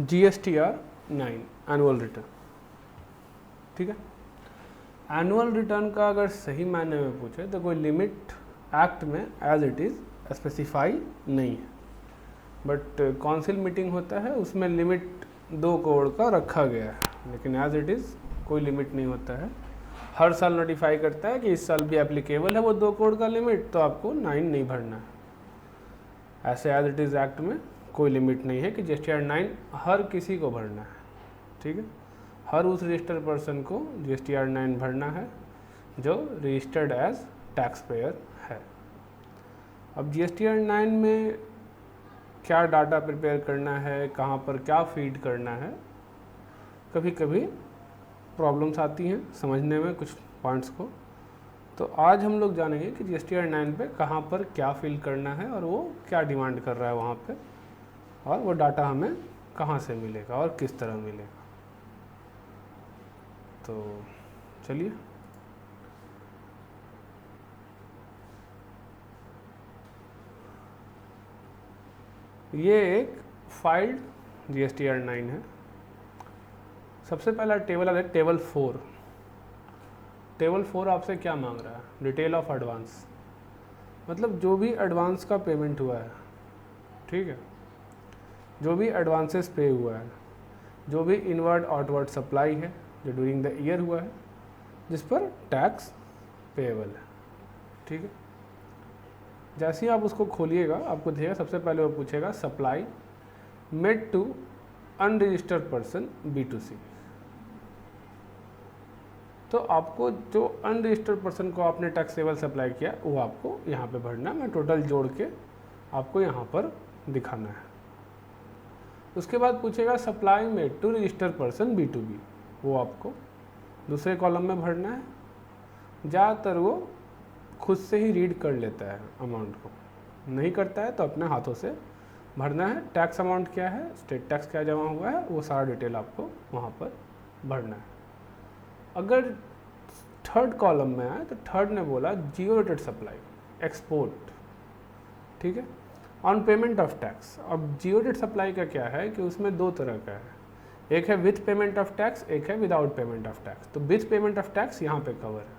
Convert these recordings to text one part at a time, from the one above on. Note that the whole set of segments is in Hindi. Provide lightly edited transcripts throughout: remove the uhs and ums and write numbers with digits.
GSTR 9 annual return. ठीक है, एनुअल रिटर्न का अगर सही मायने में पूछे तो कोई लिमिट एक्ट में एज इट इज़ स्पेसिफाई नहीं है, बट काउंसिल मीटिंग होता है उसमें लिमिट 2 करोड़ का रखा गया है, लेकिन एज इट इज़ कोई लिमिट नहीं होता है। हर साल नोटिफाई करता है कि इस साल भी एप्लीकेबल है वो 2 करोड़ का लिमिट, तो आपको 9 नहीं भरना है। ऐसे एज इट इज़ एक्ट में कोई लिमिट नहीं है कि GSTR 9 हर किसी को भरना है। ठीक है, हर उस रजिस्टर्ड पर्सन को GSTR 9 भरना है जो रजिस्टर्ड एज टैक्स पेयर है। अब GSTR 9 में क्या डाटा प्रिपेयर करना है, कहाँ पर क्या फीड करना है, कभी कभी प्रॉब्लम्स आती हैं समझने में कुछ पॉइंट्स को। तो आज हम लोग जानेंगे कि GSTR 9 पे कहाँ पर क्या फिल करना है और वो क्या डिमांड कर रहा है वहाँ पे, और वो डाटा हमें कहाँ से मिलेगा और किस तरह मिलेगा। तो चलिए, ये एक फाइल्ड GSTR 9 है। सबसे पहला टेबल है टेबल 4। टेबल 4 आपसे क्या मांग रहा है? डिटेल ऑफ एडवांस, मतलब जो भी एडवांस का पेमेंट हुआ है, ठीक है, जो भी एडवांसेस पे हुआ है, जो भी इनवर्ड आउटवर्ड सप्लाई है जो ड्यूरिंग द ईयर हुआ है, जिस पर टैक्स पेएबल है। ठीक है, जैसे ही आप उसको खोलिएगा आपको दिखेगा सबसे पहले वो पूछेगा supply made to unregistered person B2C। तो आपको जो अनरजिस्टर्ड पर्सन को आपने टैक्सेबल सप्लाई किया वो आपको यहाँ पे भरना है। मैं टोटल जोड़ के आपको यहाँ पर दिखाना है। उसके बाद पूछेगा supply made to registered person B2B, वो आपको दूसरे कॉलम में भरना है। ज़्यादातर वो खुद से ही रीड कर लेता है अमाउंट को, नहीं करता है तो अपने हाथों से भरना है। टैक्स अमाउंट क्या है, स्टेट टैक्स क्या जमा हुआ है, वो सारा डिटेल आपको वहाँ पर भरना है। अगर थर्ड कॉलम में आए तो थर्ड ने बोला जियो रेटेड सप्लाई एक्सपोर्ट। ठीक है, ऑन पेमेंट ऑफ टैक्स। अब जियो रेटेड सप्लाई का क्या है कि उसमें 2 तरह का है, एक है विथ पेमेंट ऑफ टैक्स, एक है विदाउट पेमेंट ऑफ टैक्स। तो विथ पेमेंट ऑफ टैक्स यहाँ पे कवर है,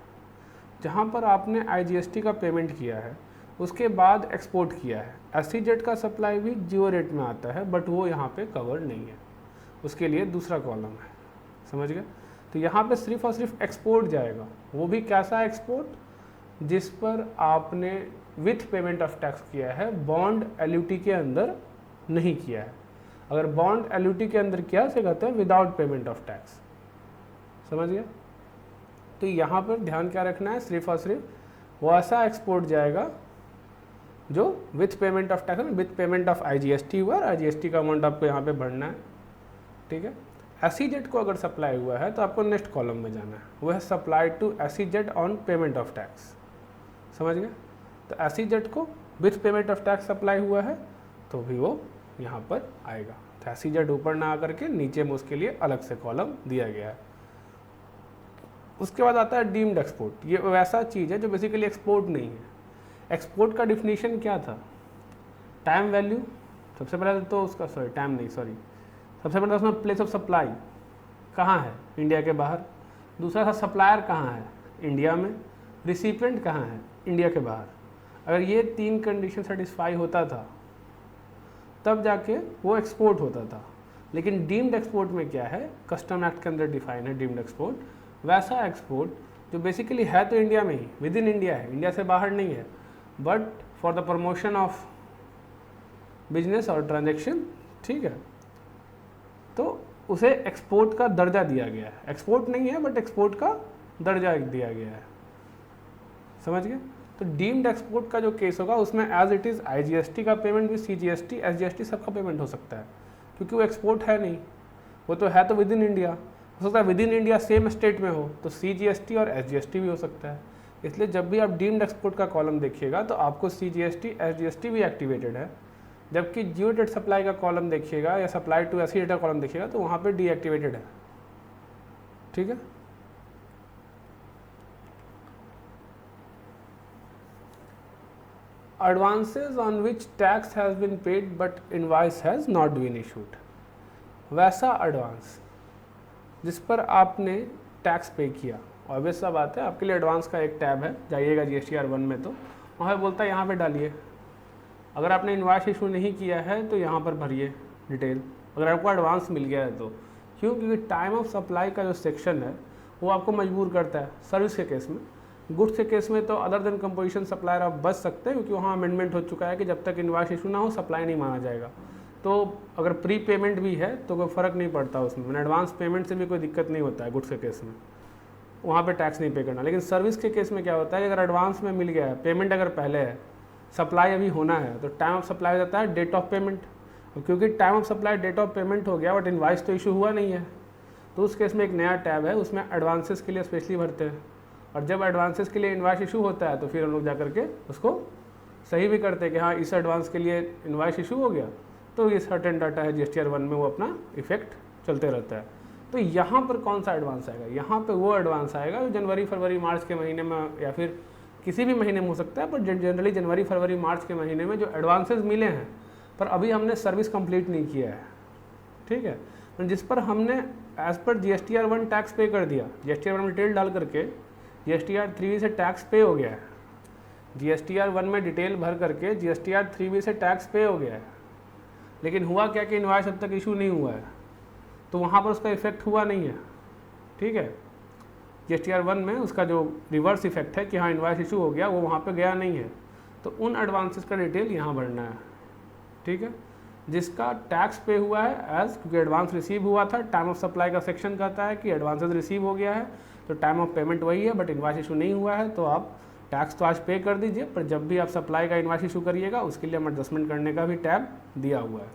जहाँ पर आपने IGST का पेमेंट किया है उसके बाद एक्सपोर्ट किया है। SEZ का सप्लाई भी जियो रेट में आता है, बट वो यहाँ पे कवर नहीं है, उसके लिए दूसरा कॉलम है। समझ गए? तो यहाँ पे सिर्फ और सिर्फ एक्सपोर्ट जाएगा, वो भी कैसा एक्सपोर्ट, जिस पर आपने विथ पेमेंट ऑफ टैक्स किया है, बॉन्ड LUT के अंदर नहीं किया है। अगर बॉन्ड LUT के अंदर किया उसे कहते हैं विदाउट पेमेंट ऑफ टैक्स। समझ गए? तो यहाँ पर ध्यान क्या रखना है, सिर्फ और सिर्फ वो ऐसा एक्सपोर्ट जाएगा जो with payment of tax, with payment of IGST हुआ, और IGST का अमाउंट आपको यहाँ पे भरना है। ठीक है, SEZ को अगर सप्लाई हुआ है तो आपको नेक्स्ट कॉलम में जाना है, वो है supply to SEZ on payment of tax. समझ गए? तो SEZ को with payment of tax supply हुआ है तो भी वो यहाँ पर आएगा। तो SEZ ऊपर ना आकर के नीचे में उसके लिए अलग से कॉलम दिया गया है। उसके बाद आता है डीम्ड एक्सपोर्ट। ये वैसा चीज़ है जो बेसिकली एक्सपोर्ट नहीं है। एक्सपोर्ट का डिफिनीशन क्या था, टाइम वैल्यू सबसे पहले तो उसका, सबसे पहले उसमें प्लेस ऑफ सप्लाई कहाँ है, इंडिया के बाहर। दूसरा था सप्लायर कहाँ है, इंडिया में। रिसिपिएंट कहाँ है, इंडिया के बाहर। अगर ये 3 कंडीशन सेटिस्फाई होता था तब जाके वो एक्सपोर्ट होता था। लेकिन डीम्ड एक्सपोर्ट में क्या है, कस्टम एक्ट के अंदर डिफाइन है डीम्ड एक्सपोर्ट, वैसा एक्सपोर्ट जो बेसिकली है तो इंडिया में ही, विद इन इंडिया है, इंडिया से बाहर नहीं है, but for the promotion of business और ट्रांजेक्शन। ठीक है, तो उसे एक्सपोर्ट का दर्जा दिया गया है। एक्सपोर्ट नहीं है बट एक्सपोर्ट का दर्जा दिया गया है। समझ गए? तो डीम्ड एक्सपोर्ट का जो केस होगा उसमें एज इट इज़ IGST का पेमेंट भी, CGST, SGST सबका पेमेंट हो सकता है, क्योंकि वो एक्सपोर्ट है नहीं, वो तो है तो विद इन इंडिया। हो सकता है with in India same state में हो तो CGST और SGST भी हो सकता है। इसलिए जब भी आप डीम्ड एक्सपोर्ट का कॉलम देखिएगा तो आपको CGST, SGST भी एक्टिवेटेड है, जबकि जियो डेट सप्लाई का कॉलम देखिएगा या सप्लाई टू SEZ का कॉलम देखिएगा तो वहाँ पे डीएक्टिवेटेड है। ठीक है, advances on which tax has been paid but invoice has not been issued। वैसा एडवांस जिस पर आपने टैक्स पे किया। ऑब्वियस सा बात है, आपके लिए एडवांस का एक टैब है, जाइएगा GSTR 1 में, तो वहाँ पे बोलता है यहाँ पे डालिए। अगर आपने इनवॉइस इशू नहीं किया है तो यहाँ पर भरिए डिटेल, अगर आपको एडवांस मिल गया है तो। क्यों? क्योंकि टाइम ऑफ सप्लाई का जो सेक्शन है वो आपको मजबूर करता है सर्विस के केस में। गुड्स के केस में तो अदर देन कंपोजिशन सप्लायर आप बच सकते हैं, क्योंकि वहाँ अमेंडमेंट हो चुका है कि जब तक इनवॉइस इशू ना हो सप्लाई नहीं माना जाएगा। तो अगर प्री पेमेंट भी है तो कोई फ़र्क नहीं पड़ता उसमें, एडवांस पेमेंट से भी कोई दिक्कत नहीं होता है गुड्स के केस में, वहाँ पे टैक्स नहीं पे करना। लेकिन सर्विस के केस में क्या होता है कि अगर एडवांस में मिल गया है, पेमेंट अगर पहले है, सप्लाई अभी होना है, तो टाइम ऑफ सप्लाई हो जाता है डेट ऑफ पेमेंट। क्योंकि time of supply date of payment हो गया बट इनवॉइस तो इशू हुआ नहीं है, तो उस केस में एक नया टैब है, उसमें एडवांसेस के लिए स्पेशली भरते हैं। और जब एडवांसेस के लिए इनवॉइस इशू होता है तो फिर हम लोग जा करके उसको सही भी करते हैं कि हाँ इस एडवांस के लिए इनवॉइस इशू हो गया, तो ये सर्टेन डाटा है GSTR 1 में, वो अपना इफेक्ट चलते रहता है। तो यहाँ पर कौन सा एडवांस आएगा? यहाँ पे वो एडवांस आएगा जो जनवरी फरवरी मार्च के महीने में या फिर किसी भी महीने में हो सकता है, पर जनरली जनवरी फरवरी मार्च के महीने में जो एडवांसेस मिले हैं पर अभी हमने सर्विस कंप्लीट नहीं किया है, ठीक है, तो जिस पर हमने एज पर GSTR 1 टैक्स पे कर दिया, GSTR 1 में डिटेल डाल करके GSTR 3B से टैक्स पे हो गया है, GSTR 1 में डिटेल भर करके GSTR 3B से टैक्स पे हो गया है, लेकिन हुआ क्या कि इनवॉइस अब तक इशू नहीं हुआ है, तो वहाँ पर उसका इफेक्ट हुआ नहीं है, ठीक है। GSTR 1 में उसका जो रिवर्स इफेक्ट है कि हाँ इनवॉइस इशू हो गया, वो वहाँ पे गया नहीं है, तो उन एडवांसेस का डिटेल यहाँ भरना है, ठीक है। जिसका टैक्स पे हुआ है एज, क्योंकि एडवांस रिसीव हुआ था, टाइम ऑफ सप्लाई का सेक्शन कहता है कि एडवांसेस रिसीव हो गया है तो टाइम ऑफ पेमेंट वही है, बट इनवॉइस इशू नहीं हुआ है, तो आप टैक्स तो आज पे कर दीजिए, पर जब भी आप सप्लाई का इनवॉइस इशू करिएगा उसके लिए हम एडजस्टमेंट करने का भी टैब दिया हुआ है।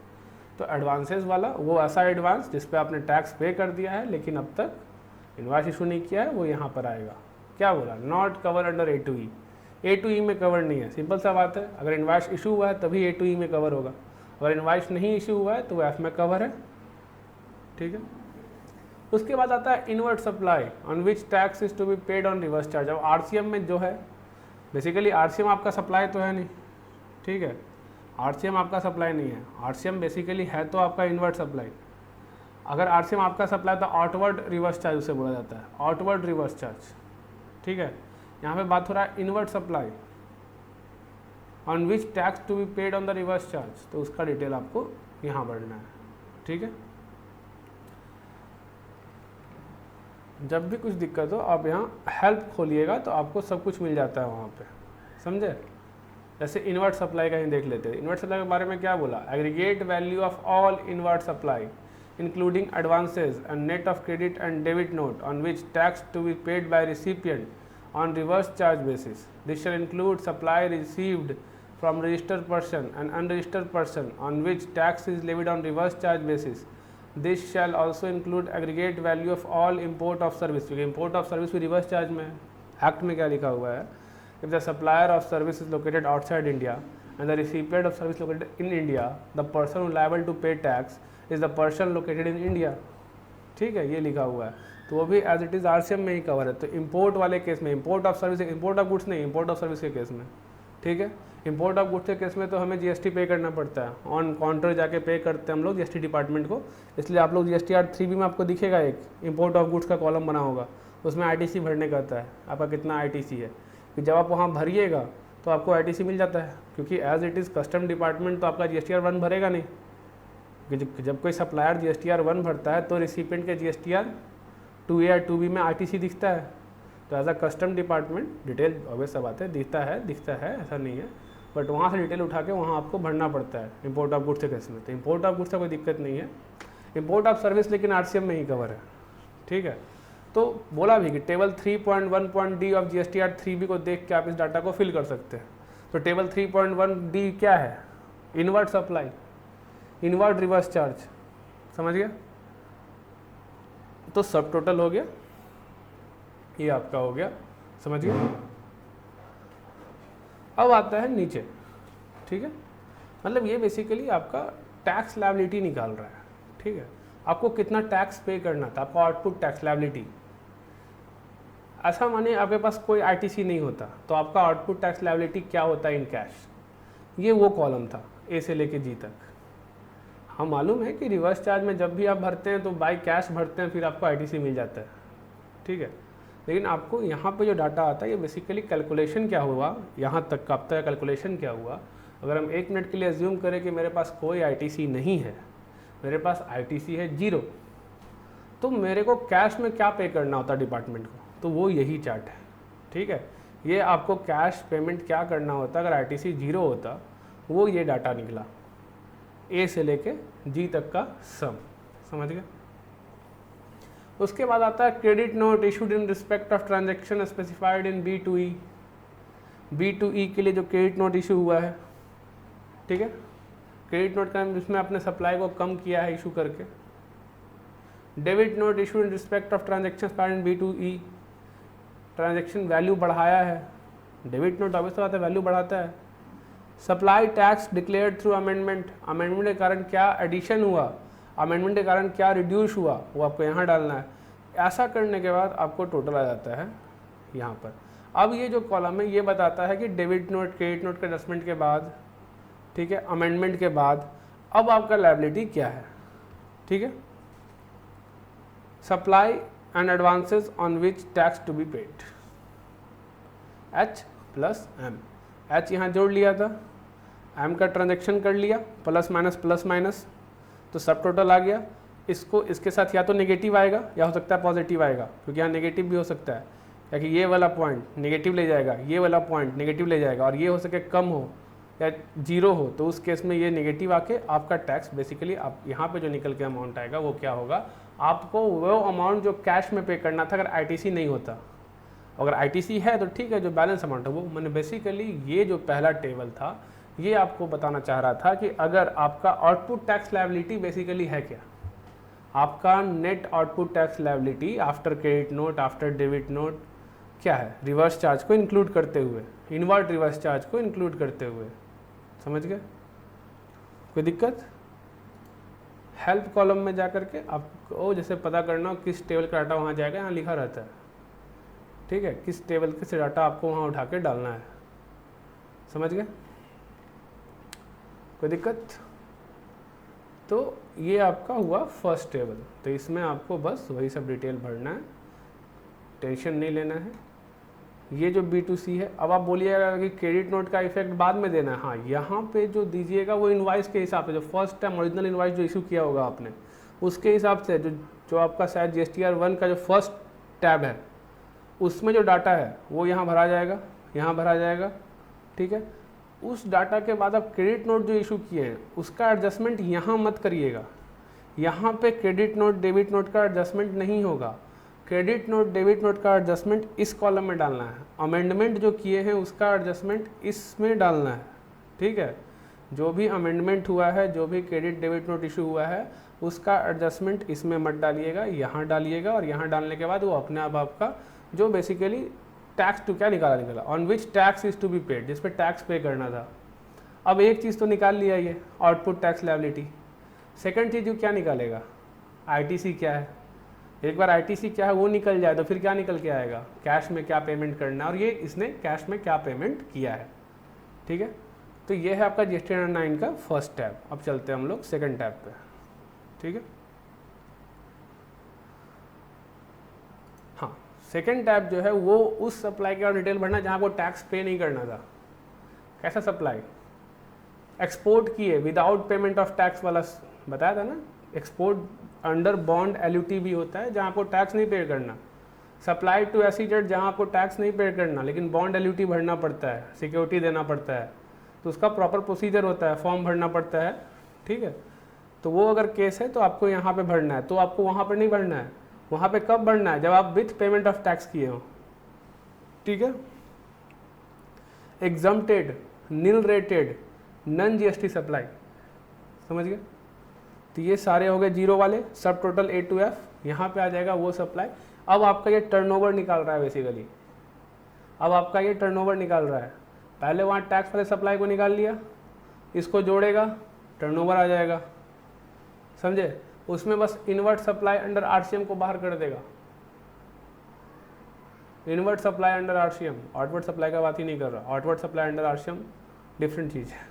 तो एडवांसेस वाला वो ऐसा एडवांस जिस पे आपने टैक्स पे कर दिया है लेकिन अब तक इनवॉइस इशू नहीं किया है, वो यहाँ पर आएगा। क्या बोला? Not cover under A2E, A2E में कवर नहीं है, सिंपल सा बात है। अगर इनवॉइस इशू हुआ है तभी A2E में कवर होगा, अगर इनवॉइस नहीं इशू हुआ है तो वो F में कवर है, ठीक है। उसके बाद आता है inward supply on which tax is to be paid on reverse charge. अब RCM में जो है, बेसिकली RCM आपका सप्लाई तो है नहीं, ठीक है, RCM आपका सप्लाई नहीं है, RCM बेसिकली है तो आपका इनवर्ट सप्लाई। अगर RCM आपका सप्लाई तो आउटवर्ड रिवर्स चार्ज उसे बोला जाता है, आउटवर्ड रिवर्स चार्ज, ठीक है। यहाँ पे बात हो रहा है inward supply on which tax to be paid on the reverse charge, तो उसका डिटेल आपको यहाँ भरना है, ठीक है। जब भी कुछ दिक्कत हो आप यहाँ हेल्प खोलिएगा तो आपको सब कुछ मिल जाता है वहाँ पे, समझे। जैसे इनवर्ट सप्लाई का ही देख लेते हैं। इनवर्ट सप्लाई के बारे में क्या बोला? Aggregate value of all inward supply including advances and net of credit and debit note on which tax to be paid by recipient on reverse charge basis. This shall include supply received from registered person and unregistered person on which tax is levied on reverse charge basis. This shall also include aggregate value of all import of service, क्योंकि import of service भी reverse charge में है। एक्ट में क्या लिखा हुआ है? If the supplier of service is located outside India and the recipient of service located in India, the person who liable to pay tax is the person located in India, ठीक है, ये लिखा हुआ है। तो वो भी एज इट इज़ RCM में ही कवर है। तो इम्पोर्ट वाले केस में, import of service, import of goods नहीं, इम्पोर्ट ऑफ सर्विस के केस में, ठीक है। इंपोर्ट ऑफ गुड्स के केस में तो हमें GST पे करना पड़ता है, ऑन काउंटर जाके पे करते हैं हम लोग GST डिपार्टमेंट को। इसलिए आप लोग GSTR 3B में आपको दिखेगा एक इंपोर्ट ऑफ गुड्स का कॉलम बना होगा, उसमें ITC भरने का आता है, आपका कितना ITC है। कि जब आप वहाँ भरिएगा तो आपको ITC मिल जाता है, क्योंकि as it is custom department तो आपका GSTR 1 भरेगा नहीं, क्योंकि जब कोई सप्लायर GSTR 1 भरता है तो रिसिपिएंट के GSTR 2A या 2B में ITC दिखता है। तो as a custom department detail obvious सा बात है, दिखता है, ऐसा नहीं है, बट वहाँ से डिटेल उठा के वहाँ आपको भरना पड़ता है इंपोर्ट ऑफ गुड्स के केस में। तो इंपोर्ट ऑफ गुड्स का कोई दिक्कत नहीं है, इंपोर्ट ऑफ सर्विस लेकिन RCM में ही कवर है, ठीक है। तो बोला भी कि table 3.1.D of GSTR 3B को देख के आप इस डाटा को फिल कर सकते हैं। तो टेबल 3.1D क्या है? Inward supply, inward reverse charge, समझ गया। तो सब टोटल हो गया, ये आपका हो गया, समझ गया। अब आता है नीचे, ठीक है, मतलब ये बेसिकली आपका टैक्स लायबिलिटी निकाल रहा है, ठीक है। आपको कितना टैक्स पे करना था, आपका आउटपुट टैक्स लायबिलिटी। ऐसा माने आपके पास कोई ITC नहीं होता तो आपका आउटपुट टैक्स लायबिलिटी क्या होता है इन कैश, ये वो कॉलम था A से लेके G तक। हाँ मालूम है कि रिवर्स चार्ज में जब भी आप भरते हैं तो बाई कैश भरते हैं, फिर आपको आईटीसी मिल जाता है, ठीक है। लेकिन आपको यहाँ पे जो डाटा आता है ये बेसिकली कैलकुलेशन क्या हुआ, यहाँ तक का अब तक कैलकुलेशन क्या हुआ। अगर हम 1 मिनट के लिए अज्यूम करें कि मेरे पास कोई आईटीसी नहीं है, मेरे पास आईटीसी है 0, तो मेरे को कैश में क्या पे करना होता है डिपार्टमेंट को, तो वो यही चार्ट है, ठीक है। ये आपको कैश पेमेंट क्या करना होता अगर आईटीसी 0 होता, वो ये डाटा निकला, ए से लेके जी तक का सम, समझ गए। उसके बाद आता है credit note issued in respect of transaction specified in B2E। B2E के लिए जो क्रेडिट नोट इशू हुआ है, ठीक है, क्रेडिट नोट का जिसमें आपने सप्लाई को कम किया है इशू करके। Debit note issued in respect of transaction expired in B2E, transaction value बढ़ाया है, डेबिट नोट ऑब्वियस बात है वैल्यू बढ़ाता है। Supply tax declared through amendment, amendment के कारण क्या एडिशन हुआ, अमेंडमेंट के कारण क्या रिड्यूस हुआ, वो आपको यहाँ डालना है। ऐसा करने के बाद आपको टोटल आ जाता है यहाँ पर। अब ये जो कॉलम है ये बताता है कि डेबिट नोट क्रेडिट नोट के एडजस्टमेंट के बाद, ठीक है, अमेंडमेंट के बाद अब आपका लायबिलिटी क्या है, ठीक है। Supply and advances on which tax to be paid, H plus M, H यहाँ जोड़ लिया था, M का ट्रांजेक्शन कर लिया, प्लस माइनस, तो सब टोटल आ गया। इसको इसके साथ या तो नेगेटिव आएगा या हो सकता है पॉजिटिव आएगा, क्योंकि यहाँ नेगेटिव भी हो सकता है, क्योंकि ये वाला पॉइंट नेगेटिव ले जाएगा, ये वाला पॉइंट नेगेटिव ले जाएगा, और ये हो सके कम हो या 0 हो, तो उस केस में ये नेगेटिव आके आपका टैक्स बेसिकली आप यहाँ पे जो निकल के अमाउंट आएगा वो क्या होगा, आपको वो अमाउंट जो कैश में पे करना था अगर आईटीसी नहीं होता। अगर आईटीसी है तो ठीक है, जो बैलेंस अमाउंट है वो मैंने बेसिकली ये जो पहला टेबल था ये आपको बताना चाह रहा था कि अगर आपका आउटपुट टैक्स लायबिलिटी बेसिकली है क्या, आपका net output tax liability after credit note after debit note क्या है, रिवर्स चार्ज को इंक्लूड करते हुए, इनवर्ट रिवर्स चार्ज को इंक्लूड करते हुए, समझ गए। कोई दिक्कत? हेल्प कॉलम में जा करके आपको जैसे पता करना हो किस टेबल का डाटा वहाँ जाएगा, यहाँ लिखा रहता है, ठीक है, किस टेबल के डाटा आपको वहाँ उठा के डालना है, समझ गए। कोई दिक्कत? तो ये आपका हुआ फर्स्ट टेबल, तो इसमें आपको बस वही सब डिटेल भरना है, टेंशन नहीं लेना है। ये जो B2C है, अब आप बोलिएगा कि क्रेडिट नोट का इफेक्ट बाद में देना है, हाँ यहाँ पे जो दीजिएगा वो इनवाइस के हिसाब से, जो फर्स्ट टाइम ओरिजिनल इनवाइस जो इशू किया होगा आपने उसके हिसाब से, जो आपका शायद GSTR 1 का जो फर्स्ट टैब है उसमें जो डाटा है वो यहाँ भरा जाएगा, यहाँ भरा जाएगा, ठीक है। उस डाटा के बाद आप क्रेडिट नोट जो इशू किए हैं उसका एडजस्टमेंट यहाँ मत करिएगा, यहाँ पे क्रेडिट नोट डेबिट नोट का एडजस्टमेंट नहीं होगा, क्रेडिट नोट डेबिट नोट का एडजस्टमेंट इस कॉलम में डालना है, अमेंडमेंट जो किए हैं उसका एडजस्टमेंट इसमें डालना है, ठीक है। जो भी अमेंडमेंट हुआ है, जो भी क्रेडिट डेबिट नोट इशू हुआ है उसका एडजस्टमेंट इसमें मत डालिएगा, यहाँ डालिएगा, और यहाँ डालने के बाद वो अपने आप आपका जो बेसिकली टैक्स टू क्या निकाला on which tax is to be paid, जिस पे टैक्स पे करना था। अब एक चीज़ तो निकाल लिया ये आउटपुट टैक्स लायबिलिटी, सेकंड चीज़ जो क्या निकालेगा आईटीसी क्या है, एक बार आईटीसी क्या है वो निकल जाए तो फिर क्या निकल के आएगा, कैश में क्या पेमेंट करना है, और ये इसने कैश में क्या पेमेंट किया है, ठीक है। तो ये है आपका GSTR 9 का फर्स्ट टैब। अब चलते हैं हम लोग सेकंड टैब पे, ठीक है। हाँ, सेकंड टैब जो है वो उस सप्लाई का डिटेल भरना जहाँ को टैक्स पे नहीं करना था। कैसा सप्लाई? एक्सपोर्ट किए विदाउट पेमेंट ऑफ टैक्स वाला बताया था ना, एक्सपोर्ट अंडर बॉन्ड LUT भी होता है जहाँ आपको टैक्स नहीं पे करना, सप्लाई टू एसीजेड जहाँ आपको टैक्स नहीं पे करना लेकिन बॉन्ड LUT भरना पड़ता है, सिक्योरिटी देना पड़ता है, तो उसका प्रॉपर प्रोसीजर होता है, फॉर्म भरना पड़ता है, ठीक है। तो वो अगर केस है तो आपको यहाँ पे भरना है, तो आपको वहाँ पर नहीं भरना है, वहाँ पे कब भरना है, जब आप विथ पेमेंट ऑफ टैक्स किए हो, ठीक है। Exempted, nil rated, non GST supply, समझ गए। तो ये सारे हो गए 0 वाले, सब टोटल A to F, यहाँ पे आ जाएगा वो सप्लाई। अब आपका ये टर्नओवर निकाल रहा है बेसिकली, अब आपका ये टर्नओवर निकाल रहा है, पहले वहाँ टैक्स वाले सप्लाई को निकाल लिया, इसको जोड़ेगा टर्नओवर आ जाएगा, समझे। उसमें बस इनवर्ट सप्लाई अंडर RCM को बाहर कर देगा, inward supply under RCM, outward supply का बात ही नहीं कर रहा, outward supply under RCM different चीज़ है,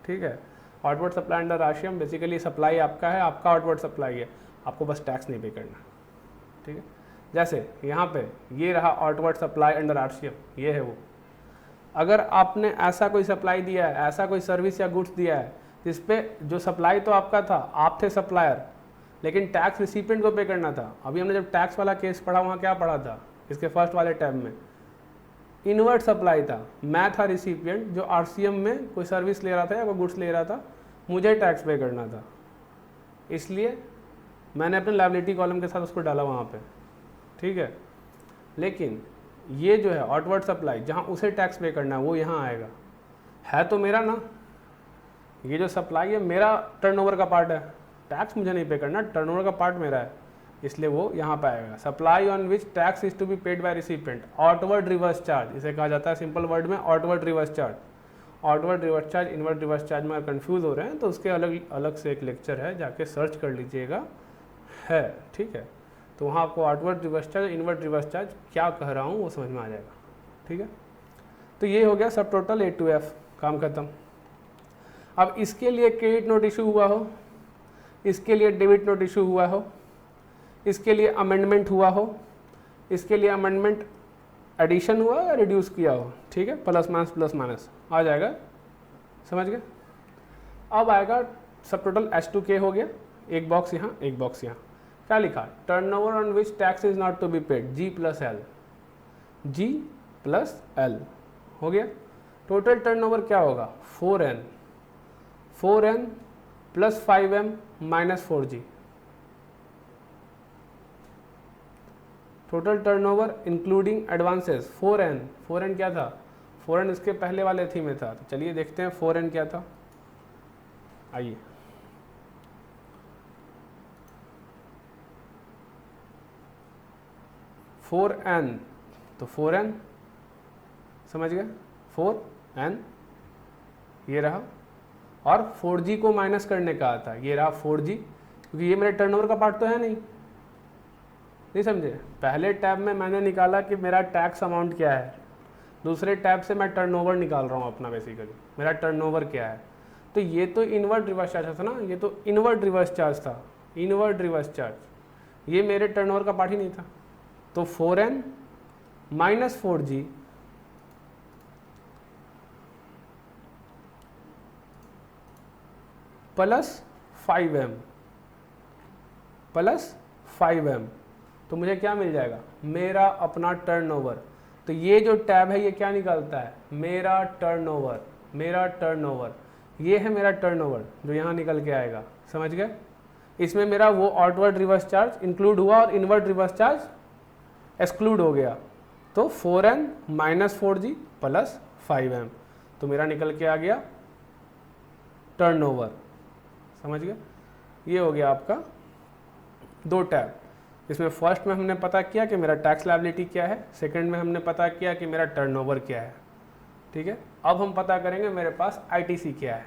ठीक है। Outward supply under RCM basically supply आपका है, आपका आउटवर्ड सप्लाई है, आपको बस टैक्स नहीं पे करना, ठीक है। जैसे यहाँ पे ये रहा आउटवर्ड सप्लाई अंडर आरसीएम, ये है वो। अगर आपने ऐसा कोई सप्लाई दिया है, ऐसा कोई सर्विस या गुड्स दिया है जिस पे जो सप्लाई तो आपका था, आप थे सप्लायर, लेकिन टैक्स रिसिपिएंट को पे करना था। अभी हमने जब टैक्स वाला केस पढ़ा वहाँ क्या पढ़ा था, इसके फर्स्ट वाले टैब में इनवर्ट सप्लाई था, मैं था रिसिपिएंट जो आरसीएम में कोई सर्विस ले रहा था या कोई गुड्स ले रहा था, मुझे टैक्स पे करना था, इसलिए मैंने अपने लायबिलिटी कॉलम के साथ उसको डाला वहाँ पे, ठीक है। लेकिन ये जो है आउटवर्ड सप्लाई जहाँ उसे टैक्स पे करना है वो यहाँ आएगा, है तो मेरा ना, ये जो सप्लाई है मेरा टर्नओवर का पार्ट है, टैक्स मुझे नहीं पे करना, टर्नओवर का पार्ट मेरा है, इसलिए वो यहाँ पे आएगा। Supply on which tax is to be paid by recipient, outward reverse charge इसे कहा जाता है सिंपल वर्ड में, outward reverse charge. Outward reverse charge, inward reverse charge में कंफ्यूज हो रहे हैं तो उसके अलग अलग से एक लेक्चर है, जाके सर्च कर लीजिएगा, है, ठीक है। तो वहाँ आपको outward reverse charge, inward reverse charge क्या कह रहा हूँ वो समझ में आ जाएगा, ठीक है। तो ये हो गया सब टोटल A to F, काम खत्म। अब इसके लिए क्रेडिट नोट इशू हुआ हो, इसके लिए डेबिट नोट इशू हुआ हो, इसके लिए अमेंडमेंट हुआ हो, इसके लिए अमेंडमेंट एडिशन हुआ या रिड्यूस किया हो, ठीक है, प्लस माइनस आ जाएगा, समझ गए। अब आएगा सब टोटल H2K हो गया, एक बॉक्स यहाँ एक बॉक्स यहाँ, क्या लिखा, turnover on which tax is not to be paid, G plus L हो गया। टोटल टर्नओवर क्या होगा 4N plus 5M minus 4G। Total turnover including advances 4N क्या था, 4N इसके पहले वाले थी में था, तो चलिए देखते हैं 4N क्या था, आइए। तो 4N समझ गए, 4N ये रहा, और 4G को माइनस करने का आता, ये रहा 4G, क्योंकि ये मेरे टर्नओवर का पार्ट तो है नहीं समझे। पहले टैब में मैंने निकाला कि मेरा टैक्स अमाउंट क्या है, दूसरे टैब से मैं टर्नओवर निकाल रहा हूँ अपना, बेसिकली मेरा टर्नओवर क्या है। तो ये तो इनवर्ट रिवर्स चार्ज था ना, ये तो इनवर्ट रिवर्स चार्ज था, इनवर्ट रिवर्स चार्ज, ये मेरे टर्नओवर का पार्ट ही नहीं था। तो 4N minus 4G plus 5M, तो मुझे क्या मिल जाएगा, मेरा अपना टर्नओवर। तो ये जो टैब है ये क्या निकालता है, मेरा टर्नओवर, ये है मेरा टर्नओवर जो यहाँ निकल के आएगा, समझ गए। इसमें मेरा वो आउटवर्ड रिवर्स चार्ज इंक्लूड हुआ और इनवर्ड रिवर्स चार्ज एक्सक्लूड हो गया, तो 4N minus 4G plus 5M, तो मेरा निकल के आ गया टर्नओवर, समझ गए। ये हो गया आपका दो टैब। इसमें फर्स्ट में हमने पता किया कि मेरा टैक्स लायबिलिटी क्या है, सेकंड में हमने पता किया कि मेरा टर्नओवर क्या है, ठीक है। अब हम पता करेंगे मेरे पास ITC क्या है।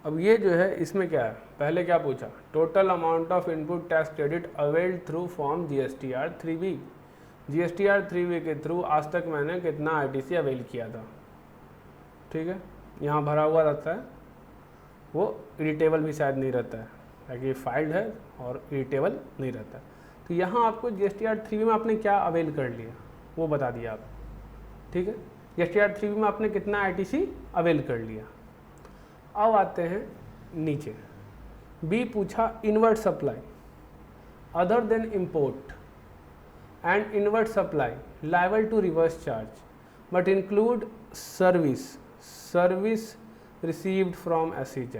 अब ये जो है इसमें क्या है, पहले क्या पूछा, total amount of input tax credit availed through form GSTR 3B। GSTR 3B के थ्रू आज तक मैंने कितना ITC अवेल किया था, ठीक है। यहाँ भरा हुआ रहता है, वो इडिटेबल भी शायद नहीं रहता है, ताकि फाइल्ड है और इडिटेबल नहीं रहता है। तो यहाँ आपको GSTR 3B में आपने क्या अवेल कर लिया वो बता दिया आप, ठीक है। GSTR 3B में आपने कितना ITC अवेल कर लिया। अब आते हैं नीचे, B पूछा inward supply other than import and inward supply liable to reverse charge but include service received from SEZ।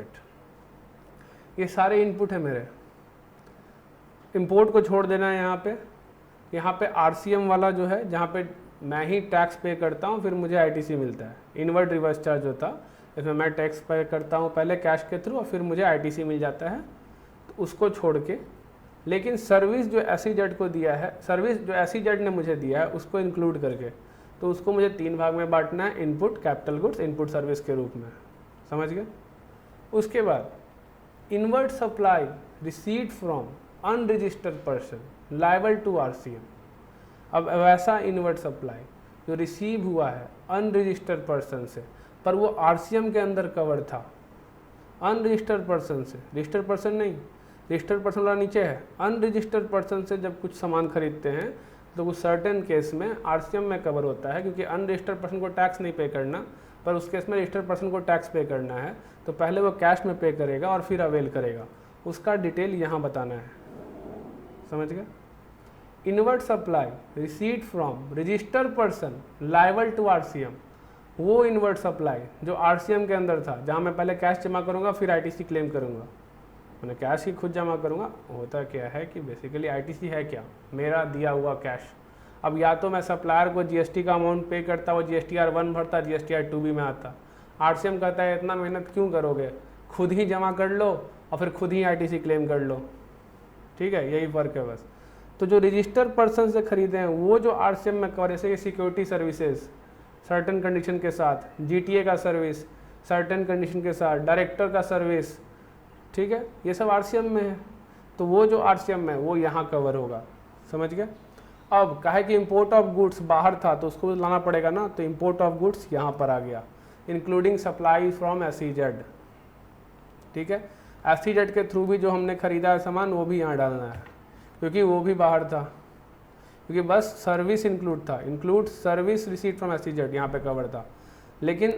ये सारे इनपुट है मेरे, इंपोर्ट को छोड़ देना है यहाँ पे RCM वाला जो है, जहाँ पे मैं ही टैक्स पे करता हूँ फिर मुझे ITC मिलता है। इनवर्ट रिवर्स चार्ज होता इसमें मैं टैक्स पे करता हूँ पहले कैश के थ्रू और फिर मुझे ITC मिल जाता है, तो उसको छोड़ के, लेकिन सर्विस जो SEZ को दिया है, सर्विस जो SEZ ने मुझे दिया है उसको इंक्लूड करके, तो उसको मुझे 3 भाग में बांटना है, input, capital goods, input service के रूप में, समझ गए। उसके बाद inward supply received from unregistered person liable to RCM। अब वैसा इनवर्ट सप्लाई जो रिसीव हुआ है अनरजिस्टर्ड पर्सन से, पर वो आरसीएम के अंदर कवर था, अनरजिस्टर्ड पर्सन से, रजिस्टर्ड पर्सन नहीं, रजिस्टर्ड पर्सन वाला नीचे है, अनरजिस्टर्ड पर्सन से जब कुछ सामान खरीदते हैं तो उस सर्टेन केस में आरसीएम में कवर होता है, क्योंकि अनरजिस्टर्ड पर्सन को टैक्स नहीं पे करना, पर उस केस में रजिस्टर्ड पर्सन को टैक्स पे करना है, तो पहले वो कैश में पे करेगा और फिर अवेल करेगा, उसका डिटेल यहाँ बताना है, समझ गए। Inward supply receipt from registered person liable to RCM, वो इनवर्ट सप्लाई जो आरसीएम के अंदर था, जहाँ मैं पहले कैश जमा करूँगा फिर आईटीसी क्लेम करूँगा, मैंने कैश ही खुद जमा करूँगा। होता क्या है कि बेसिकली आईटीसी है क्या, मेरा दिया हुआ कैश। अब या तो मैं सप्लायर को जीएसटी का अमाउंट पे करता, वो GSTR 1 भरता, GSTR 2 भी में आता, आरसीएम कहता है इतना मेहनत क्यों करोगे, खुद ही जमा कर लो और फिर खुद ही आईटीसी क्लेम कर लो, ठीक है, यही फ़र्क है बस। तो जो रजिस्टर्ड पर्सन से खरीदे हैं वो जो आरसीएम में कवर, जैसे कि सिक्योरिटी सर्विसेज सर्टेन कंडीशन के साथ, जीटीए का सर्विस सर्टेन कंडीशन के साथ, डायरेक्टर का सर्विस, ठीक है, ये सब आरसीएम में है, तो वो जो आरसीएम में है वो यहाँ कवर होगा, समझ गए। अब कहे कि इंपोर्ट ऑफ गुड्स बाहर था तो उसको लाना पड़ेगा ना, तो इंपोर्ट ऑफ गुड्स यहाँ पर आ गया, इंक्लूडिंग सप्लाई फ्रॉम SEZ, ठीक है, SEZ के थ्रू भी जो हमने खरीदा है सामान वो भी यहाँ डालना है, क्योंकि वो भी बाहर था, क्योंकि बस सर्विस इंक्लूड था, include service receipt from SEZ यहाँ पे कवर था, लेकिन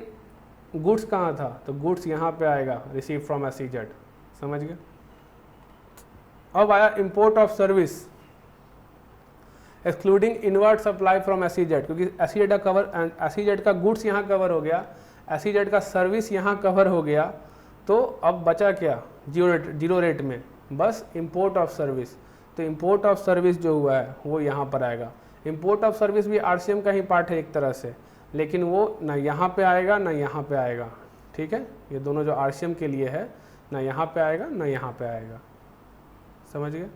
गुड्स कहाँ था, तो गुड्स यहाँ पे आएगा रिसीव फ्रॉम SEZ, समझ गए। अब आया import of service excluding inward supply from SEZ, क्योंकि SEZ का कवर, SEZ का गुड्स यहाँ कवर हो गया, SEZ का सर्विस यहाँ कवर हो गया, तो अब बचा क्या, जीरो रेट में बस इंपोर्ट ऑफ सर्विस। तो इंपोर्ट ऑफ सर्विस जो हुआ है वो यहाँ पर आएगा। इंपोर्ट ऑफ सर्विस भी आरसीएम का ही पार्ट है एक तरह से, लेकिन वो ना यहाँ पे आएगा ना यहाँ पे आएगा, ठीक है, ये दोनों जो आरसीएम के लिए है, ना यहाँ पे आएगा ना यहाँ पे आएगा, समझ गए।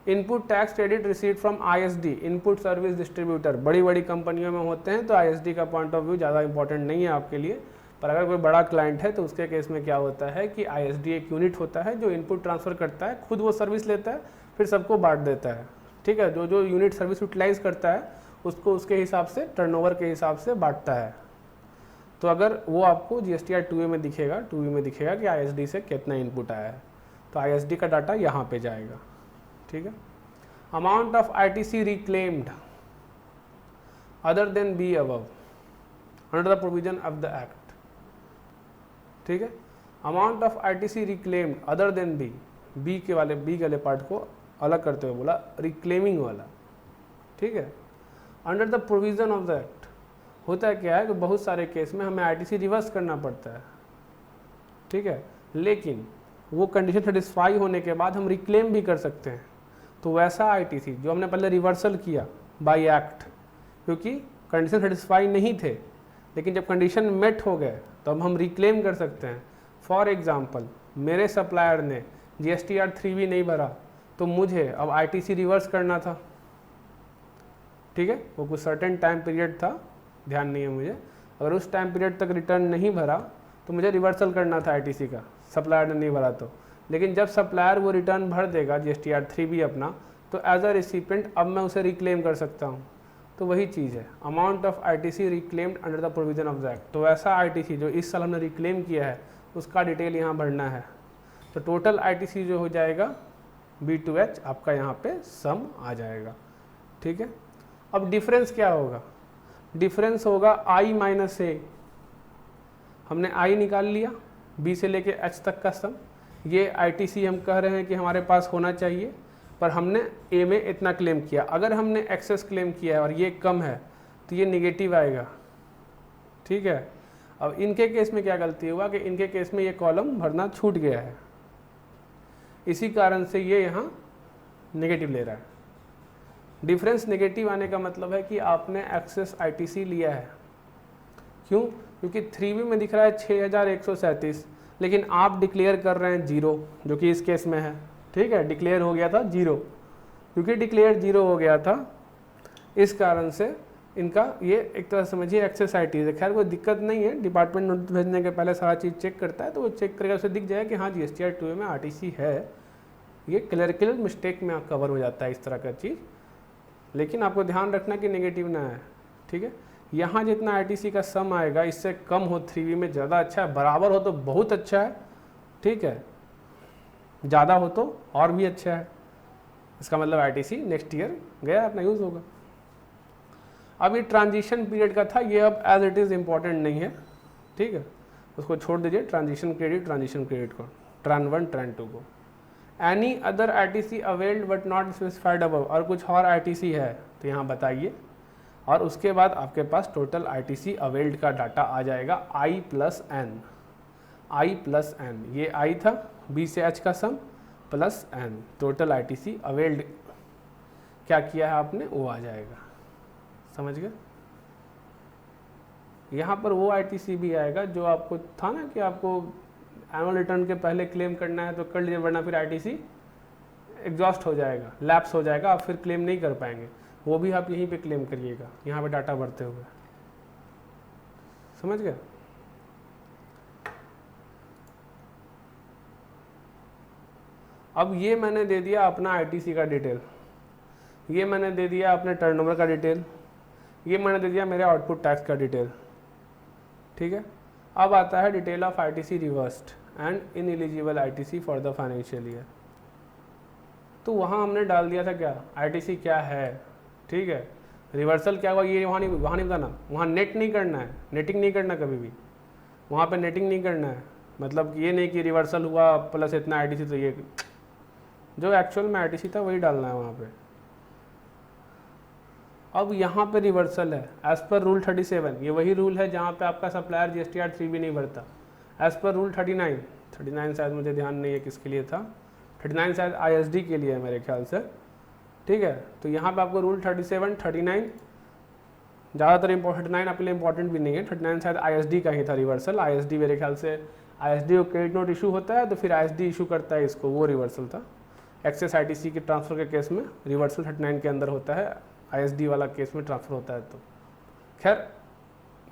Input tax credit receipt from ISD, input service distributor, बड़ी बड़ी कंपनियों में होते हैं तो ISD का पॉइंट ऑफ व्यू ज़्यादा इंपॉर्टेंट नहीं है आपके लिए, पर अगर कोई बड़ा क्लाइंट है तो उसके केस में क्या होता है कि ISD एक यूनिट होता है जो इनपुट ट्रांसफ़र करता है, खुद वो सर्विस लेता है फिर सबको बांट देता है, ठीक है, जो जो यूनिट सर्विस यूटिलाइज करता है उसको उसके हिसाब से टर्नओवर के हिसाब से बांटता है। तो अगर वो आपको GSTR 2A में दिखेगा, 2B में दिखेगा कि ISD से कितना इनपुट आया है, तो ISD का डाटा यहाँ पे जाएगा, ठीक है। Amount of ITC reclaimed other than B above under the provision of the act, ठीक है। Amount of ITC reclaimed other than B के वाले पार्ट को अलग करते हुए बोला रिक्लेमिंग वाला, ठीक है। Under the provision of the act होता है क्या है कि बहुत सारे केस में हमें ITC रिवर्स करना पड़ता है, ठीक है, लेकिन वो कंडीशन सेटिस्फाई होने के बाद हम रिक्लेम भी कर सकते हैं। तो वैसा ITC जो हमने पहले रिवर्सल किया बाय एक्ट, क्योंकि कंडीशन सेटिस्फाई नहीं थे, लेकिन जब कंडीशन मेट हो गए तो अब हम रिक्लेम कर सकते हैं। फॉर एग्जांपल मेरे सप्लायर ने GSTR 3B नहीं भरा तो मुझे अब ITC रिवर्स करना था, ठीक है, वो कुछ सर्टेन टाइम पीरियड था, ध्यान नहीं है मुझे, अगर उस टाइम पीरियड तक रिटर्न नहीं भरा तो मुझे रिवर्सल करना था ITC का, सप्लायर ने नहीं भरा तो। लेकिन जब सप्लायर वो रिटर्न भर देगा GSTR 3B अपना, तो एज अ रिसिपेंट अब मैं उसे रिक्लेम कर सकता हूँ। तो वही चीज़ है, amount of ITC reclaimed under the provision of the act. तो वैसा ITC जो इस साल हमने रिक्लेम किया है उसका डिटेल यहाँ भरना है। तो टोटल ITC जो हो जाएगा B2H आपका यहाँ पे सम आ जाएगा, ठीक है। अब डिफरेंस क्या होगा, डिफरेंस होगा I माइनस A, हमने I निकाल लिया, B से लेके H तक का सम, ये ITC हम कह रहे हैं कि हमारे पास होना चाहिए, पर हमने A में इतना क्लेम किया। अगर हमने एक्सेस क्लेम किया है और ये कम है तो ये निगेटिव आएगा, ठीक है। अब इनके केस में क्या गलती हुआ कि इनके केस में ये कॉलम भरना छूट गया है, इसी कारण से ये यहाँ नेगेटिव ले रहा है। डिफरेंस नेगेटिव आने का मतलब है कि आपने एक्सेस ITC लिया है, क्यों, क्योंकि 3B में दिख रहा है 6137, लेकिन आप डिक्लेयर कर रहे हैं 0, जो कि इस केस में है, ठीक है, डिक्लेयर हो गया था 0, क्योंकि डिक्लेयर 0 हो गया था इस कारण से इनका ये एक तरह समझिए एक्सेस ITC है। खैर कोई दिक्कत नहीं है, डिपार्टमेंट नोटिस भेजने के पहले सारा चीज़ चेक करता है, तो वो चेक करेगा, उसे दिख जाएगा कि हाँ GSTR 2A में RTC है, ये क्लरिकल मिस्टेक में कवर हो जाता है इस तरह का चीज़। लेकिन आपको ध्यान रखना कि नेगेटिव ना है, ठीक है। यहाँ जितना आईटीसी का सम आएगा इससे कम हो 3B में ज़्यादा अच्छा है, बराबर हो तो बहुत अच्छा है, ठीक है, ज़्यादा हो तो और भी अच्छा है। इसका मतलब आईटीसी नेक्स्ट ईयर गया अपना यूज़ होगा। अब ये ट्रांजिशन पीरियड का था, ये अब एज इट इज़ इम्पॉर्टेंट नहीं है, ठीक है, उसको छोड़ दीजिए। ट्रांजिशन क्रेडिट को ट्रान 1 ट्रान 2 को। Any other ITC availed but not specified above, और कुछ और आईटीसी है तो यहाँ बताइए, और उसके बाद आपके पास टोटल आईटीसी अवेल्ड का डाटा आ जाएगा I प्लस एन, ये I था, B से H का सम plus N, total ITC availed क्या किया है आपने वो आ जाएगा, समझ गए। यहाँ पर वो आईटीसी भी आएगा जो आपको था ना कि आपको एनुअल रिटर्न के पहले क्लेम करना है तो कर लीजिए, वरना फिर आईटीसी एग्जॉस्ट हो जाएगा, लैप्स हो जाएगा, आप फिर क्लेम नहीं कर पाएंगे, वो भी आप यहीं पे क्लेम करिएगा, यहाँ पे डाटा भरते हुए, समझ गए। अब ये मैंने दे दिया अपना आईटीसी का डिटेल, ये मैंने दे दिया अपने टर्नओवर का डिटेल, ये मैंने दे दिया मेरे आउटपुट टैक्स का डिटेल, ठीक है। अब आता है detail of ITC reversed and ineligible ITC for the financial year. तो हमने डाल दिया था क्या, आईटीसी क्या है, ठीक है, रिवर्सल क्या हुआ ये वहाँ नहीं बताना, वहाँ नेट नहीं करना है, नेटिंग नहीं करना कभी भी, वहाँ पे नेटिंग नहीं करना है, मतलब ये नहीं कि रिवर्सल हुआ प्लस इतना आईटीसी, तो ये जो एक्चुअल में आईटीसी था वही डालना है वहाँ पे। अब यहाँ पे रिवर्सल है एज पर रूल 37, ये वही रूल है जहाँ पे आपका सप्लायर जीएसटीआर 3B नहीं भरता, एज पर रूल 39 शायद मुझे ध्यान नहीं है किसके लिए था, 39 शायद आईएसडी के लिए है मेरे ख्याल से, ठीक है। तो यहाँ पे आपको रूल 37, 39 ज़्यादातर 39 आपके लिए इंपॉर्टेंट भी नहीं है, 39 शायद आईएसडी का ही था रिवर्सल, आईएसडी मेरे ख्याल से आईएसडी को क्रेडिट नोट इशू होता है तो फिर आईएसडी इशू करता है इसको, वो रिवर्सल था। एक्सेस आईटीसी के ट्रांसफ़र के केस में रिवर्सल 39 के अंदर होता है, आईएसडी वाला केस में ट्रांसफ़र होता है, तो खैर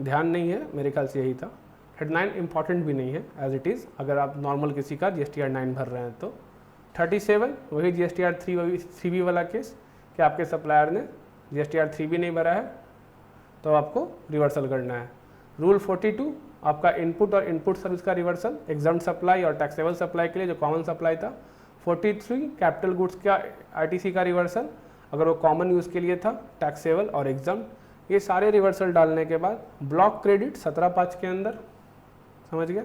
ध्यान नहीं है, मेरे ख्याल से यही था। 39 इंपॉर्टेंट भी नहीं है एज इट इज़, अगर आप नॉर्मल किसी का जीएसटीआर 9 भर रहे हैं तो। 37 वही जीएसटीआर 3B वाला केस कि आपके सप्लायर ने जीएसटीआर 3B नहीं भरा है तो आपको रिवर्सल करना है। रूल 42 आपका इनपुट और इनपुट सर्विस का रिवर्सल, एग्जाम्ड सप्लाई और टैक्सेबल सप्लाई के लिए जो कॉमन सप्लाई था। 43 कैपिटल गुड्स का आईटीसी का रिवर्सल, अगर वो कॉमन यूज़ के लिए था, टैक्सेबल और एग्जाम, ये सारे रिवर्सल डालने के बाद ब्लॉक क्रेडिट 17(5) के अंदर, समझ गए।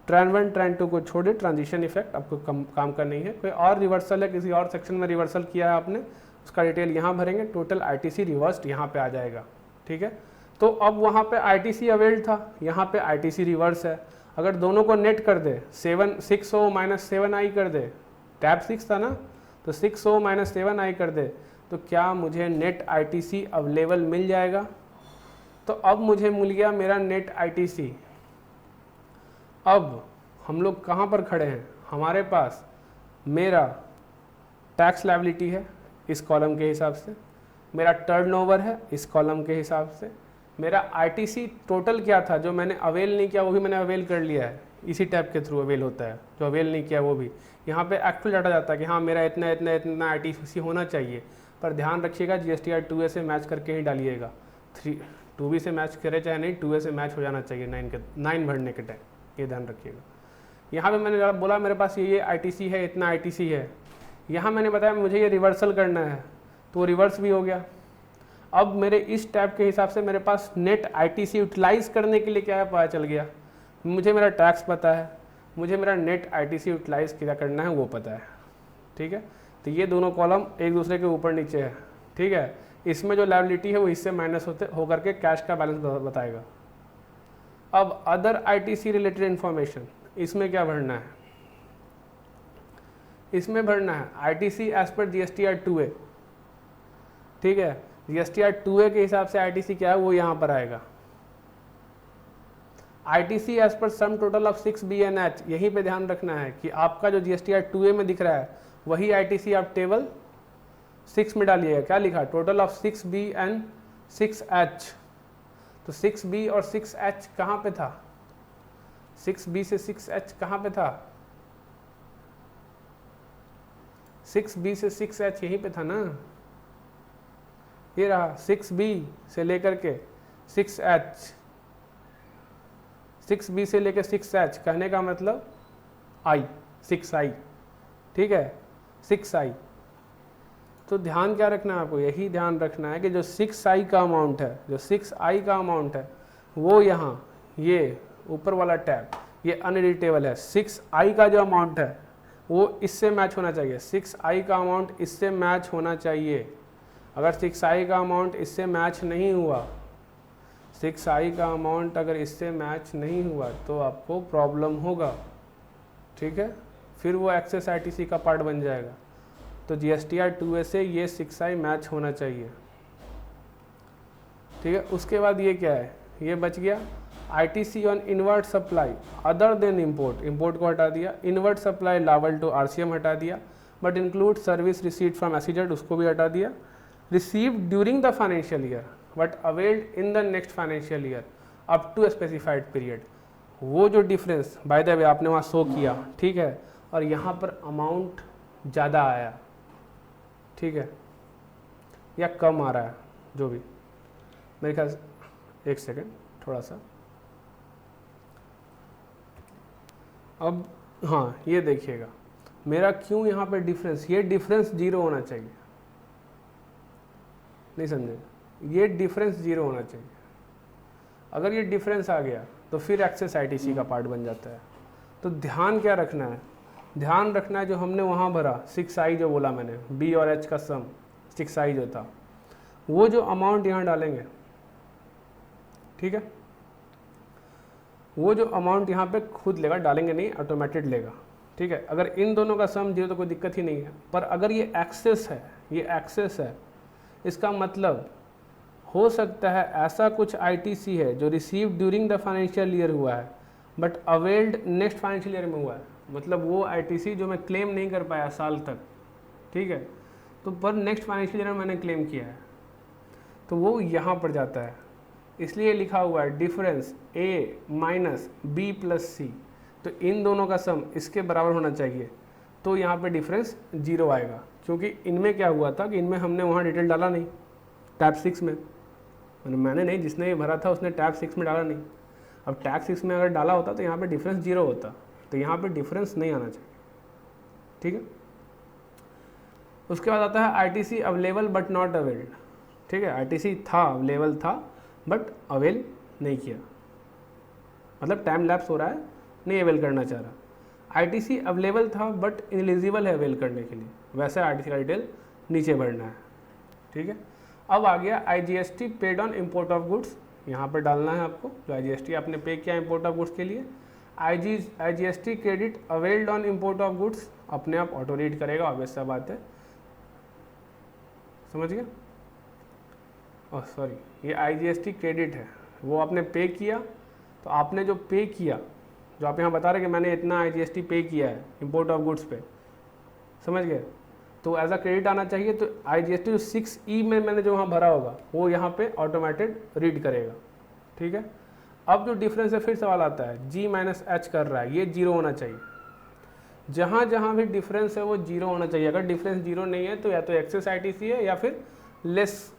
ट्रान 1 ट्रान 2 को छोड़े, ट्रांजिशन इफेक्ट आपको काम का नहीं है। कोई और रिवर्सल है, किसी और सेक्शन में रिवर्सल किया है आपने, उसका डिटेल यहाँ भरेंगे, टोटल आईटीसी रिवर्स्ड यहाँ पे आ जाएगा, ठीक है। तो अब वहाँ पे आईटीसी अवेल्ड था, यहाँ पे आईटीसी रिवर्स है। अगर दोनों को नेट कर दे, 6O माइनस 7I कर दे, टैब 6 था ना, तो 6O माइनस 7I कर दे, तो क्या मुझे नेट आईटीसी अवेलेबल मिल जाएगा। तो अब मुझे मिल गया मेरा नेट आईटीसी। अब हम लोग कहाँ पर खड़े हैं, हमारे पास मेरा टैक्स लायबिलिटी है इस कॉलम के हिसाब से, मेरा टर्नओवर है इस कॉलम के हिसाब से, मेरा आईटीसी टोटल क्या था जो मैंने अवेल नहीं किया वो भी मैंने अवेल कर लिया है, इसी टैब के थ्रू अवेल होता है, जो अवेल नहीं किया वो भी यहाँ पे एक्चुअल डाटा जाता है कि हाँ मेरा इतना इतना इतना आईटीसी होना चाहिए। पर ध्यान रखिएगा जीएसटीआर 2A से मैच करके ही डालिएगा, 2B से मैच करे चाहे नहीं, 2A से मैच हो जाना चाहिए 9 भरने के टाइम, ये ध्यान रखिएगा। यहाँ पे मैंने बोला मेरे पास ये आईटीसी है, इतना आईटीसी है, यहाँ मैंने बताया मुझे ये रिवर्सल करना है तो रिवर्स भी हो गया। अब मेरे इस टैब के हिसाब से मेरे पास नेट आईटीसी यूटिलाइज करने के लिए क्या है पता चल गया, मुझे मेरा टैक्स पता है, मुझे मेरा नेट आईटीसी यूटिलाइज क्या करना है वो पता है, ठीक है। तो ये दोनों कॉलम एक दूसरे के ऊपर नीचे है, ठीक है। इसमें जो लायबिलिटी है वो इससे माइनस होकर के कैश का बैलेंस बताएगा। अब अदर आईटीसी रिलेटेड इंफॉर्मेशन, इसमें क्या भरना है, इसमें भरना है आईटीसी एज पर जीएसटीआर 2A, ठीक है। जीएसटीआर 2A के हिसाब से आईटीसी क्या है वो यहाँ पर आएगा। ITC as per sum total of 6B and H, यहीं पे ध्यान रखना है कि आपका जो जीएसटीआर 2A में दिख रहा है वही आईटीसी आप टेबल 6 में डालिएगा। क्या लिखा, total of 6B and 6H, तो 6B और 6H कहाँ पे था, 6B से 6H कहाँ पे था, 6B से 6H यहीं पे था ना, ये रहा 6B से लेकर के 6H, 6B से लेकर 6H, कहने का मतलब I, 6I, ठीक है, 6I। तो ध्यान क्या रखना है आपको, यही ध्यान रखना है कि जो 6I का अमाउंट है, जो 6I का अमाउंट है वो यहाँ ये ऊपर वाला टैब ये अनएडिटेबल है। 6I का जो अमाउंट है वो इससे मैच होना चाहिए, 6I का अमाउंट इससे मैच होना चाहिए। अगर 6I का अमाउंट इससे मैच नहीं हुआ, 6I का अमाउंट अगर इससे मैच नहीं हुआ तो आपको प्रॉब्लम होगा, ठीक है, फिर वो एक्सेस ITC का पार्ट बन जाएगा। तो GSTR 2A से ये 6I मैच होना चाहिए, ठीक है। उसके बाद ये क्या है, ये बच गया ITC on inward supply other than import, import को हटा दिया, इनवर्ट सप्लाई लावल टू RCM हटा दिया, but include service receipt from SEZ उसको भी हटा दिया, received during the financial year but availed in the next financial year up to specified period. वो जो डिफरेंस बाय द वे आपने वहाँ शो किया, ठीक है, और यहाँ पर अमाउंट ज़्यादा आया, ठीक है, या कम आ रहा है, जो भी, मेरे ख्याल, एक सेकेंड थोड़ा सा, अब हाँ ये देखिएगा मेरा क्यों यहाँ पे डिफरेंस, ये डिफरेंस 0 होना चाहिए, नहीं समझे, ये डिफरेंस 0 होना चाहिए। अगर ये डिफरेंस आ गया तो फिर एक्सेस ITC का पार्ट बन जाता है। तो ध्यान क्या रखना है, ध्यान रखना है जो हमने वहाँ भरा 6I जो बोला मैंने, B और H का सम 6I जो था, वो जो अमाउंट यहाँ डालेंगे, ठीक है, वो जो अमाउंट यहाँ पे खुद लेगा, डालेंगे नहीं, ऑटोमेटेड लेगा, ठीक है। अगर इन दोनों का सम 0 तो कोई दिक्कत ही नहीं है, पर अगर ये एक्सेस है, ये एक्सेस है, इसका मतलब हो सकता है ऐसा कुछ ITC है जो receive during the financial year हुआ है but availed next financial year में हुआ है, मतलब वो ITC जो मैं क्लेम नहीं कर पाया साल तक, ठीक है, तो पर नेक्स्ट फाइनेंशियल ईयर में मैंने क्लेम किया है, तो वो यहाँ पर जाता है। इसलिए लिखा हुआ है difference A minus B plus C, तो इन दोनों का सम इसके बराबर होना चाहिए, तो यहाँ पे डिफरेंस 0 आएगा, क्योंकि इनमें क्या हुआ था कि इनमें हमने वहाँ डिटेल डाला नहीं, टैब 6 में, मैंने नहीं, जिसने ये भरा था उसने टैब 6 में डाला नहीं। अब टैब 6 में अगर डाला होता तो यहाँ पे डिफरेंस 0 होता, तो यहाँ पे डिफरेंस नहीं आना चाहिए, ठीक है। उसके बाद आता है ITC available but not availed, ठीक है, ITC था, अवेलेबल था बट अवेल नहीं किया, मतलब टाइम लैप्स हो रहा है, नहीं अवेल करना चाह रहा। ITC अवेलेबल था बट इनएलिजिबल है अवेल करने के लिए, वैसे ITC का डिटेल नीचे बढ़ना है, ठीक है। अब आ गया IGST paid on import of goods, यहाँ पर डालना है आपको, जो IGST आपने पे किया इम्पोर्ट ऑफ गुड्स के लिए। IGST credit availed on import of goods अपने आप ऑटो रीड करेगा, ऑब्वियस सा बात है, समझ गया। ओह सॉरी, ये IGST क्रेडिट है, वो आपने पे किया, तो आपने जो पे किया, जो आप यहाँ बता रहे कि मैंने इतना IGST पे किया है इम्पोर्ट ऑफ गुड्स पे, समझ गए, तो एज अ क्रेडिट आना चाहिए। तो IGST जो 6E में मैंने जो वहाँ भरा होगा वो यहाँ पे ऑटोमेटेड रीड करेगा, ठीक है। अब जो डिफरेंस है, फिर सवाल आता है G माइनस H कर रहा है, ये 0 होना चाहिए, जहाँ जहाँ भी डिफरेंस है वो 0 होना चाहिए। अगर डिफरेंस 0 नहीं है तो या तो एक्सेस ITC है या फिर लेस,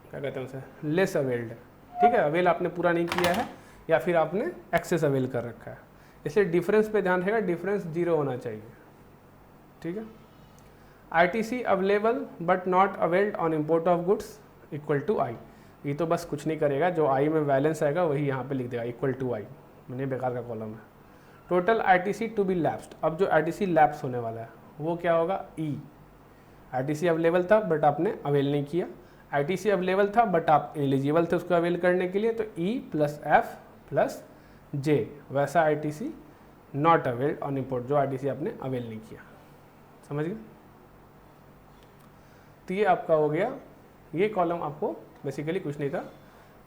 क्या कहते हैं उसे, लेस अवेल्ड है, ठीक है, अवेल आपने पूरा नहीं किया है या फिर आपने एक्सेस अवेल कर रखा है, इसलिए डिफरेंस पे ध्यान रहेगा, डिफरेंस 0 होना चाहिए, ठीक है। ITC available but not availed on import of goods equal to I, ये तो बस कुछ नहीं करेगा, जो I में बैलेंस आएगा वही यहाँ पे लिख देगा इक्वल टू I, मैंने बेकार का कॉलम है। Total ITC to be lapsed, अब जो ITC लैप्स होने वाला है वो क्या होगा, E। ITC अवेलेबल था बट आपने अवेल नहीं किया, ITC अवेलेबल था बट आप एलिजिबल थे उसको अवेल करने के लिए, तो E plus F plus J, वैसा ITC not availed on import, जो ITC आपने अवेल नहीं किया, समझ गए। तो ये आपका हो गया, ये कॉलम आपको बेसिकली कुछ नहीं था,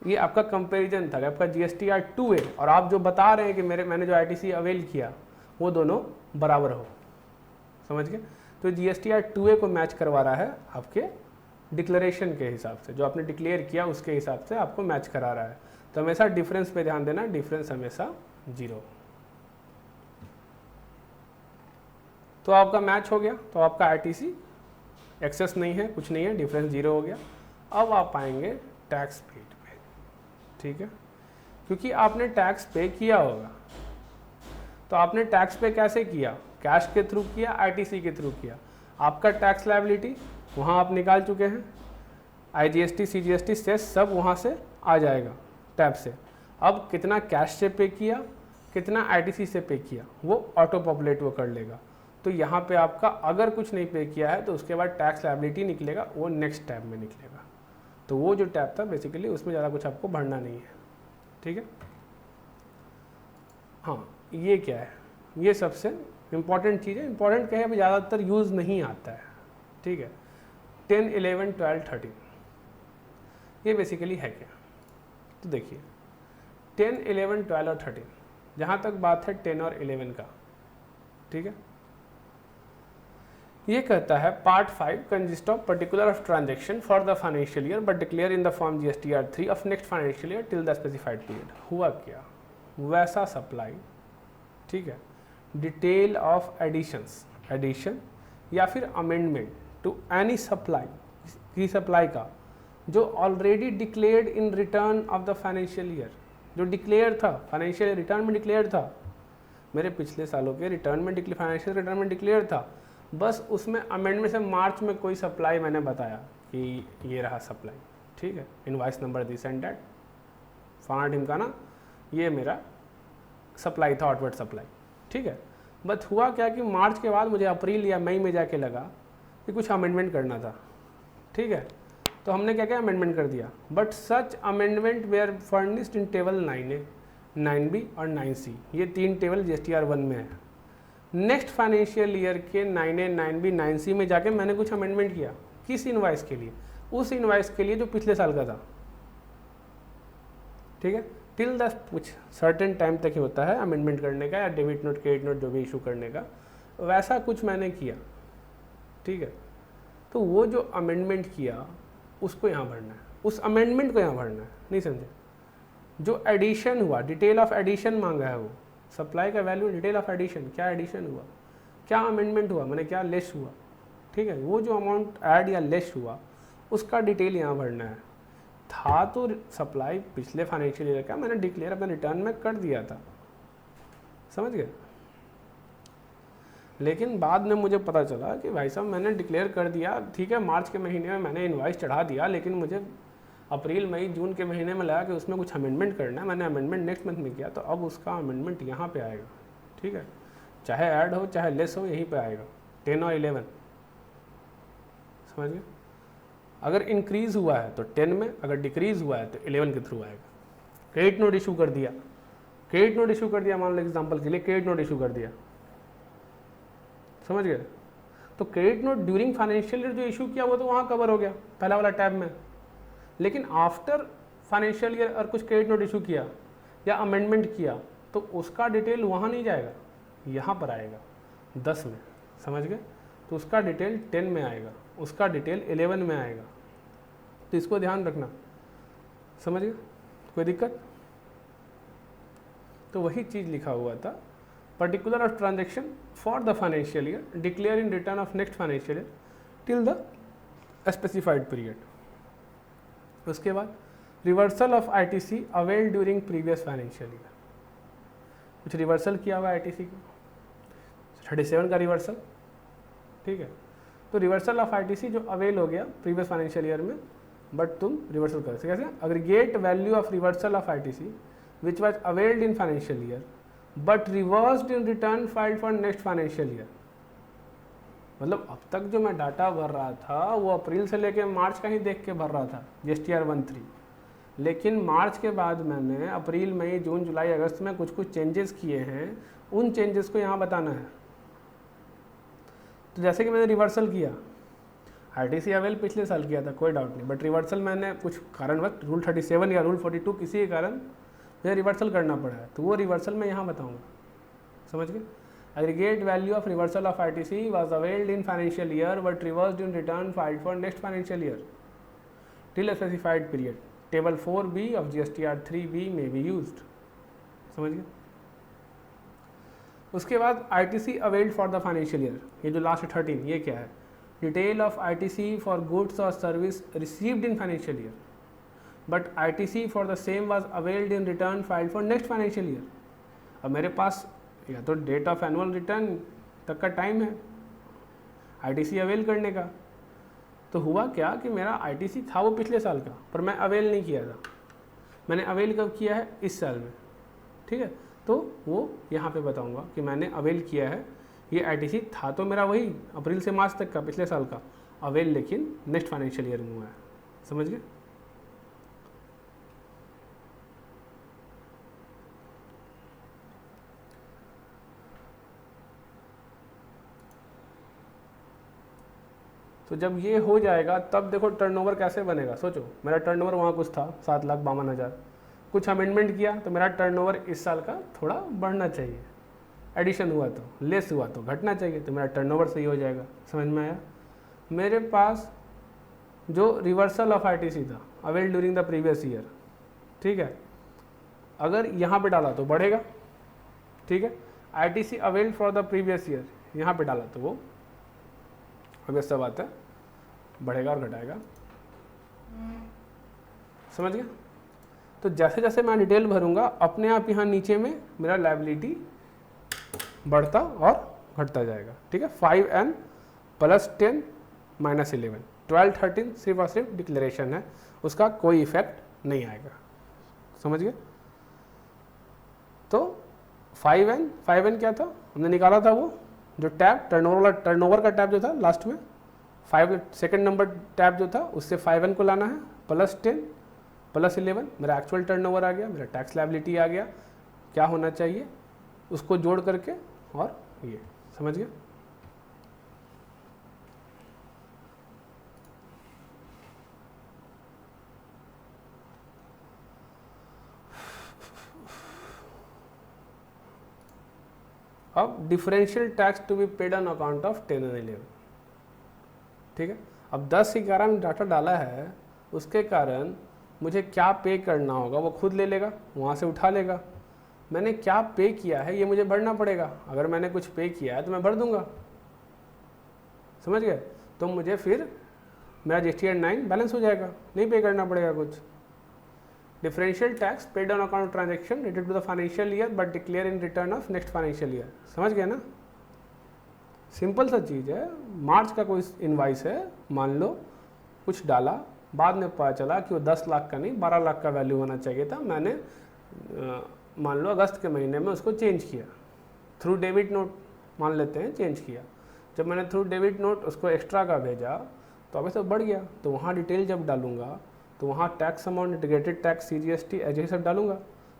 ये आपका कंपैरिजन था, आपका GSTR 2A और आप जो बता रहे हैं कि मैंने जो ITC अवेल किया वो दोनों बराबर हो, समझ गए। तो GSTR 2A को मैच करवा रहा है आपके डिक्लेरेशन के हिसाब से, जो आपने डिक्लेयर किया उसके हिसाब से आपको मैच करा रहा है। तो हमेशा डिफरेंस पे ध्यान देना, डिफरेंस हमेशा 0। तो आपका मैच हो गया, तो आपका ITC एक्सेस नहीं है, कुछ नहीं है, डिफरेंस 0 हो गया। अब आप आएंगे टैक्स पेड पे, ठीक है, क्योंकि आपने टैक्स पे किया होगा। तो आपने टैक्स पे कैसे किया? कैश के थ्रू किया, आईटीसी के थ्रू किया। आपका टैक्स लायबिलिटी वहाँ आप निकाल चुके हैं, आईजीएसटी सीजीएसटी सेस सब वहाँ से आ जाएगा टैब से। अब कितना कैश से पे किया, कितना आईटीसी से पे किया, वो ऑटो पॉपुलेट वो कर लेगा। तो यहाँ पे आपका अगर कुछ नहीं पे किया है तो उसके बाद टैक्स लायबिलिटी निकलेगा, वो नेक्स्ट टैब में निकलेगा। तो वो जो टैब था बेसिकली उसमें ज़्यादा कुछ आपको भरना नहीं है, ठीक है। हाँ, ये क्या है, ये सबसे इम्पॉर्टेंट चीज़ है। इम्पॉर्टेंट क्या है, अभी ज़्यादातर यूज़ नहीं आता है, ठीक है। 10, 11, 12, 13 ये बेसिकली है क्या? तो देखिए 10, 11, 12 और 13, जहाँ तक बात है 10 और 11 का, ठीक है। ये कहता है part 5 consist of particular of transaction for the financial year but declare in the form GSTR 3 of next financial year till the specified period. हुआ क्या, वैसा सप्लाई, ठीक है, डिटेल ऑफ एडिशन या फिर अमेंडमेंट टू एनी सप्लाई की सप्लाई का जो already declared in return of the financial year, जो डिक्लेयर था फाइनेंशियल रिटर्न में डिक्लेयर था, मेरे पिछले सालों के रिटर्न में फाइनेंशियल रिटर्न में डिक्लेयर था, बस उसमें अमेंडमेंट से मार्च में कोई सप्लाई मैंने बताया कि ये रहा सप्लाई, ठीक है, invoice number this and that फलाना ढिमकाना, ये मेरा सप्लाई था, आउटवर्ड सप्लाई, ठीक है। बट हुआ क्या कि मार्च के बाद मुझे अप्रैल या मई में जाके लगा कि कुछ अमेंडमेंट करना था, ठीक है। तो हमने क्या क्या अमेंडमेंट कर दिया, but such amendment were furnished in table 9A, 9B और 9C, ये 3 टेबल GSTR 1 में है। नेक्स्ट फाइनेंशियल ईयर के 9A, 9B, 9C में जाके मैंने कुछ अमेंडमेंट किया, किस इनवॉइस के लिए? उस इनवॉइस के लिए जो पिछले साल का था, ठीक है। टिल द कुछ सर्टेन टाइम तक ही होता है अमेंडमेंट करने का या डेबिट नोट क्रेडिट नोट जो भी इशू करने का, वैसा कुछ मैंने किया, ठीक है। तो वो जो अमेंडमेंट किया उसको यहाँ भरना है, उस अमेंडमेंट को यहाँ भरना है, नहीं समझे? जो एडिशन हुआ, डिटेल ऑफ एडिशन मांगा है, वो सप्लाई का वैल्यू डिटेल ऑफ एडिशन, क्या एडिशन हुआ, क्या अमेंडमेंट हुआ, मैंने क्या लेस हुआ, ठीक है। वो जो अमाउंट ऐड या लेस हुआ उसका डिटेल यहाँ भरना है। था तो सप्लाई पिछले फाइनेंशियल ईयर का, मैंने डिक्लेयर अपने रिटर्न में कर दिया था, समझ गए। लेकिन बाद में मुझे पता चला कि भाई साहब मैंने डिक्लेयर कर दिया, ठीक है, मार्च के महीने में मैंने इनवॉइस चढ़ा दिया, लेकिन मुझे अप्रैल मई जून के महीने में लगा कि उसमें कुछ अमेंडमेंट करना है, मैंने अमेंडमेंट नेक्स्ट मंथ में किया, तो अब उसका अमेंडमेंट यहाँ पे आएगा, ठीक है। चाहे ऐड हो चाहे लेस हो, यहीं पे आएगा 10 और 11, समझ गए। अगर इंक्रीज हुआ है तो 10 में, अगर डिक्रीज हुआ है तो 11 के थ्रू आएगा। क्रेडिट नोट इशू कर दिया, क्रेडिट नोट इशू कर दिया, मान लो एग्जाम्पल के लिए क्रेडिट नोट इशू कर दिया, समझ गए। तो credit note during financial year जो इशू किया वो तो वहाँ कवर हो गया पहला वाला टैब में, लेकिन आफ्टर फाइनेंशियल ईयर और कुछ क्रेडिट नोट इशू किया या अमेंडमेंट किया तो उसका डिटेल वहाँ नहीं जाएगा, यहाँ पर आएगा 10 में, समझ गए। तो उसका डिटेल 10 में आएगा, उसका डिटेल 11 में आएगा, तो इसको ध्यान रखना, समझ गए, कोई दिक्कत। तो वही चीज़ लिखा हुआ था, particular of transaction for the financial year declare in return of next financial year till the specified period. उसके बाद reversal of ITC avail during previous financial year, कुछ रिवर्सल किया हुआ आईटीसी को, 37 का रिवर्सल, ठीक है। तो रिवर्सल ऑफ आईटीसी जो अवेल हो गया प्रीवियस फाइनेंशियल ईयर में, बट तुम रिवर्सल कर सकते, कैसे? Aggregate value of reversal of ITC which was availed in financial year but reversed in return filed for next financial year. मतलब अब तक जो मैं डाटा भर रहा था वो अप्रैल से लेकर मार्च का ही देख के भर रहा था GSTR 1-3, लेकिन मार्च के बाद मैंने अप्रैल मई जून जुलाई अगस्त में कुछ कुछ चेंजेस किए हैं, उन चेंजेस को यहाँ बताना है। तो जैसे कि मैंने रिवर्सल किया, आईटीसी अवेल पिछले साल किया था, कोई डाउट नहीं, बट रिवर्सल मैंने कुछ कारणवश रूल 37 या रूल 42 किसी के कारण मुझे रिवर्सल करना पड़ा है, तो वो रिवर्सल मैं यहाँ बताऊँगा, समझ गए। Aggregate value of reversal of ITC was availed in financial year but reversed in return filed for next financial year till a specified period. Table 4B of GSTR 3B may be used. समझ गए। उसके बाद ITC availed for the financial year, ये जो लास्ट 13, ये क्या है? Detail of ITC for goods और service received in financial year, but ITC for the same was availed in return filed for next financial year. अब मेरे पास या तो डेट ऑफ एनुअल रिटर्न तक का टाइम है ITC अवेल करने का, तो हुआ क्या कि मेरा ITC था वो पिछले साल का, पर मैं अवेल नहीं किया था। मैंने अवेल कब किया है? इस साल में, ठीक है। तो वो यहाँ पे बताऊँगा कि मैंने अवेल किया है। ये ITC था तो मेरा वही अप्रैल से मार्च तक का पिछले साल का, अवेल लेकिन नेक्स्ट फाइनेंशियल ईयर में हुआ है। समझ गए? तो जब ये हो जाएगा तब देखो टर्नओवर कैसे बनेगा। सोचो मेरा टर्नओवर वहाँ कुछ था 7,52,000, कुछ अमेंडमेंट किया तो मेरा टर्नओवर इस साल का थोड़ा बढ़ना चाहिए, एडिशन हुआ तो, लेस हुआ तो घटना चाहिए, तो मेरा टर्नओवर सही हो जाएगा। समझ में आया? मेरे पास जो रिवर्सल ऑफ ITC था avail during the previous year, ठीक है, अगर यहाँ पे डाला तो बढ़ेगा, ठीक है। ITC avail for the previous year यहाँ पे डाला तो वो ऑब्वियस सा बात है बढ़ेगा और घटाएगा। समझ गया? तो जैसे जैसे मैं डिटेल भरूंगा अपने आप यहाँ नीचे में मेरा लायबिलिटी बढ़ता और घटता जाएगा, ठीक है। 5N + 10 - 11, 12, 13 सिर्फ और सिर्फ डिक्लेरेशन है, उसका कोई इफेक्ट नहीं आएगा। समझ गए? तो 5N क्या था हमने निकाला था, वो जो टैब टर्नओवर का टैब जो था लास्ट में 5 सेकेंड नंबर टैब जो था उससे 5N को लाना है, +10 + 11 मेरा एक्चुअल टर्नओवर आ गया, मेरा टैक्स लायबिलिटी आ गया। क्या होना चाहिए उसको जोड़ करके, और ये समझ गया? अब differential tax to be paid on account of 10 और 11, ठीक है। अब 10 से 11 में डाटा डाला है, उसके कारण मुझे क्या पे करना होगा वो खुद ले लेगा, वहाँ से उठा लेगा। मैंने क्या पे किया है ये मुझे भरना पड़ेगा। अगर मैंने कुछ पे किया है तो मैं भर दूंगा। समझ गए? तो मुझे फिर मेरा GST 9 बैलेंस हो जाएगा, नहीं पे करना पड़ेगा कुछ। Differential tax paid on account transaction related to the financial year but declare in return of next financial year. समझ गए ना? सिंपल सा चीज़ है। मार्च का कोई इनवाइस है, मान लो कुछ डाला, बाद में पता चला कि वो 10 लाख का नहीं 12 लाख का वैल्यू होना चाहिए था। मैंने मान लो अगस्त के महीने में उसको चेंज किया, थ्रू डेबिट नोट मान लेते हैं चेंज किया। जब मैंने थ्रू डेबिट नोट उसको एक्स्ट्रा का भेजा तो अभी सब बढ़ गया, तो वहाँ डिटेल जब डालूंगा तो वहाँ tax amount, integrated tax, CGST यही सब डालूंगा,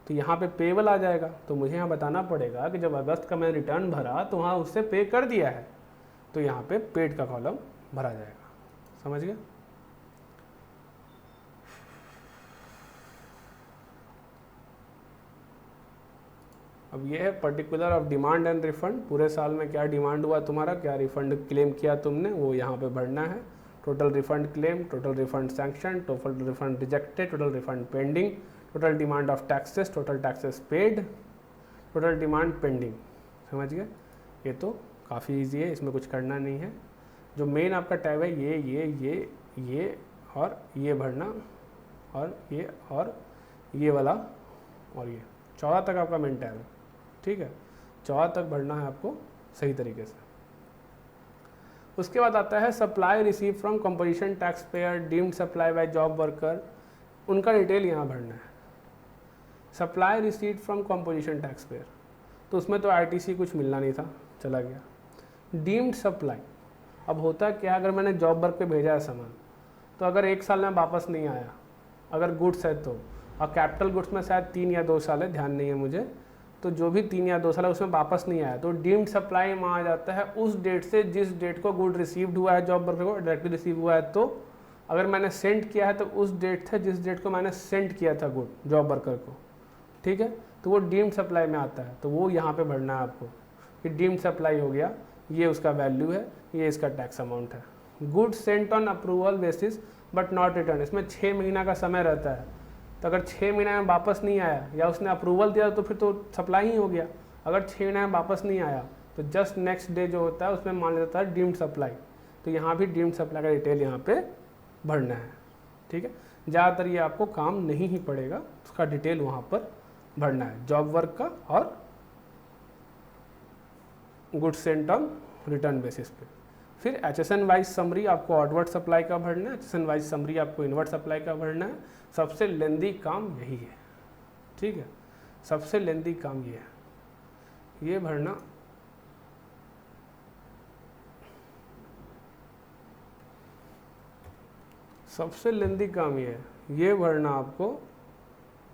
तो यहाँ पे पेबल आ जाएगा। तो मुझे यहाँ बताना पड़ेगा कि जब अगस्त का मैंने रिटर्न भरा तो वहाँ उससे पे कर दिया है, तो यहाँ पे पेड का कॉलम भरा जाएगा। समझ गया? अब ये है particular of demand and refund. पूरे साल में क्या डिमांड हुआ तुम्हारा, क्या रिफंड क्लेम किया तुमने, वो यहाँ पे भरना है। Total refund claim, total refund sanction, total refund rejected, total refund pending, total demand of taxes, total taxes paid, total demand pending. समझ गए? ये तो काफ़ी इजी है, इसमें कुछ करना नहीं है। जो मेन आपका टैब है ये और ये भरना, और ये वाला, और ये 14 तक आपका मेन टैब है, ठीक है। 14 तक भरना है आपको सही तरीके से। उसके बाद आता है supply receive from composition tax payer deemed supply by job worker, उनका डिटेल यहाँ भरना है। Supply receive from composition tax payer, तो उसमें तो ITC कुछ मिलना नहीं था, चला गया। डीम्ड सप्लाई, अब होता क्या, अगर मैंने जॉब वर्क पे भेजा है सामान, तो अगर 1 साल में वापस नहीं आया, अगर गुड्स है तो, और कैपिटल गुड्स में शायद 3 या 2 साल है, ध्यान नहीं है मुझे, तो जो भी 3 या 2 साल है उसमें वापस नहीं आया तो डीम्ड सप्लाई में आ जाता है उस डेट से जिस डेट को गुड रिसीव्ड हुआ है जॉब वर्कर को, डायरेक्टली रिसीव हुआ है। तो अगर मैंने सेंड किया है तो उस डेट से जिस डेट को मैंने सेंड किया था गुड जॉब वर्कर को, ठीक है, तो वो डीम्ड सप्लाई में आता है। तो वो यहाँ पे भरना है आपको कि डीम्ड सप्लाई हो गया, ये उसका वैल्यू है, ये इसका टैक्स अमाउंट है। Good Saint on approval basis but not return, इसमें 6 महीना का समय रहता है। तो अगर 6 महीने में वापस नहीं आया या उसने अप्रूवल दिया तो फिर तो सप्लाई ही हो गया। अगर 6 महीने में वापस नहीं आया तो जस्ट नेक्स्ट डे जो होता है उसमें मान लेता है डीम्ड सप्लाई, तो यहाँ भी डीम्ड सप्लाई का डिटेल यहाँ पे भरना है, ठीक है। ज़्यादातर ये आपको काम नहीं ही पड़ेगा, उसका डिटेल वहाँ पर भरना है, जॉब वर्क का और goods Saint on return basis पे। फिर HSN वाइज समरी आपको आउटवर्ड सप्लाई का भरना है, HSN वाइज समरी आपको इनवर्ड सप्लाई का भरना है। सबसे लेंदी काम यही है, ठीक है, सबसे लेंदी काम ये है, ये भरना सबसे लेंदी काम ये है, ये भरना आपको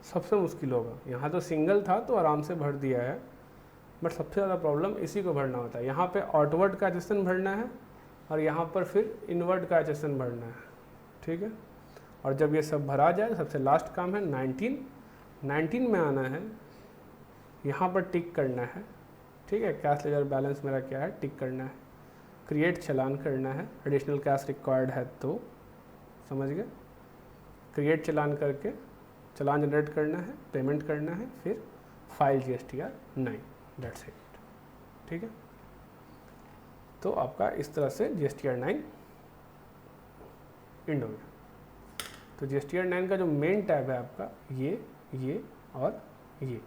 सबसे मुश्किल होगा। यहाँ तो सिंगल था तो आराम से भर दिया है, बट सबसे ज़्यादा प्रॉब्लम इसी को भरना होता है। यहाँ पे आउटवर्ड का HSN भरना है और यहाँ पर फिर इनवर्ड का HSN भरना है, ठीक है। और जब ये सब भरा जाए, सबसे लास्ट काम है 19 में आना है, यहाँ पर टिक करना है, ठीक है। कैश लेजर बैलेंस मेरा क्या है, टिक करना है। क्रिएट चालान करना है, एडिशनल कैश रिक्वायर्ड है तो, समझ गए। क्रिएट चालान करके चालान जनरेट करना है, पेमेंट करना है, फिर फाइल GSTR 9, दैट्स इट, ठीक है। तो आपका इस तरह से GSTR 9 एंड हो गया। तो GSTR 9 का जो मेन टैब है आपका ये और ये,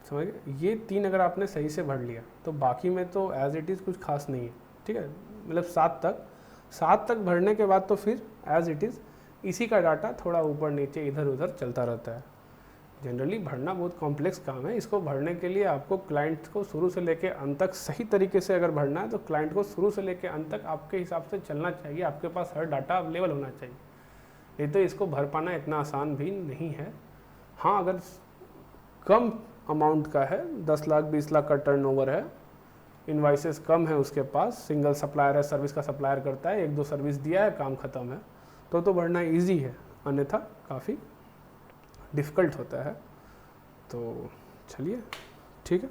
समझ गए। ये 3 अगर आपने सही से भर लिया तो बाकी में तो एज इट इज़ कुछ खास नहीं है, ठीक है। मतलब 7 तक भरने के बाद तो फिर एज इट इज़ इसी का डाटा थोड़ा ऊपर नीचे इधर उधर चलता रहता है। जनरली भरना बहुत कॉम्प्लेक्स काम है। इसको भरने के लिए आपको क्लाइंट को शुरू से लेके अंत तक सही तरीके से अगर भरना है तो क्लाइंट को शुरू से लेके अंत तक आपके हिसाब से चलना चाहिए, आपके पास हर डाटा अवेलेबल होना चाहिए, नहीं तो इसको भर पाना इतना आसान भी नहीं है। हाँ, अगर कम अमाउंट का है, 10 लाख 20 लाख का टर्नओवर है, इनवाइसेस कम है उसके पास, सिंगल सप्लायर है, सर्विस का सप्लायर करता है, 1-2 सर्विस दिया है, काम ख़त्म है, तो भरना ईजी है, अन्यथा काफ़ी डिफ़िकल्ट होता है। तो चलिए, ठीक है।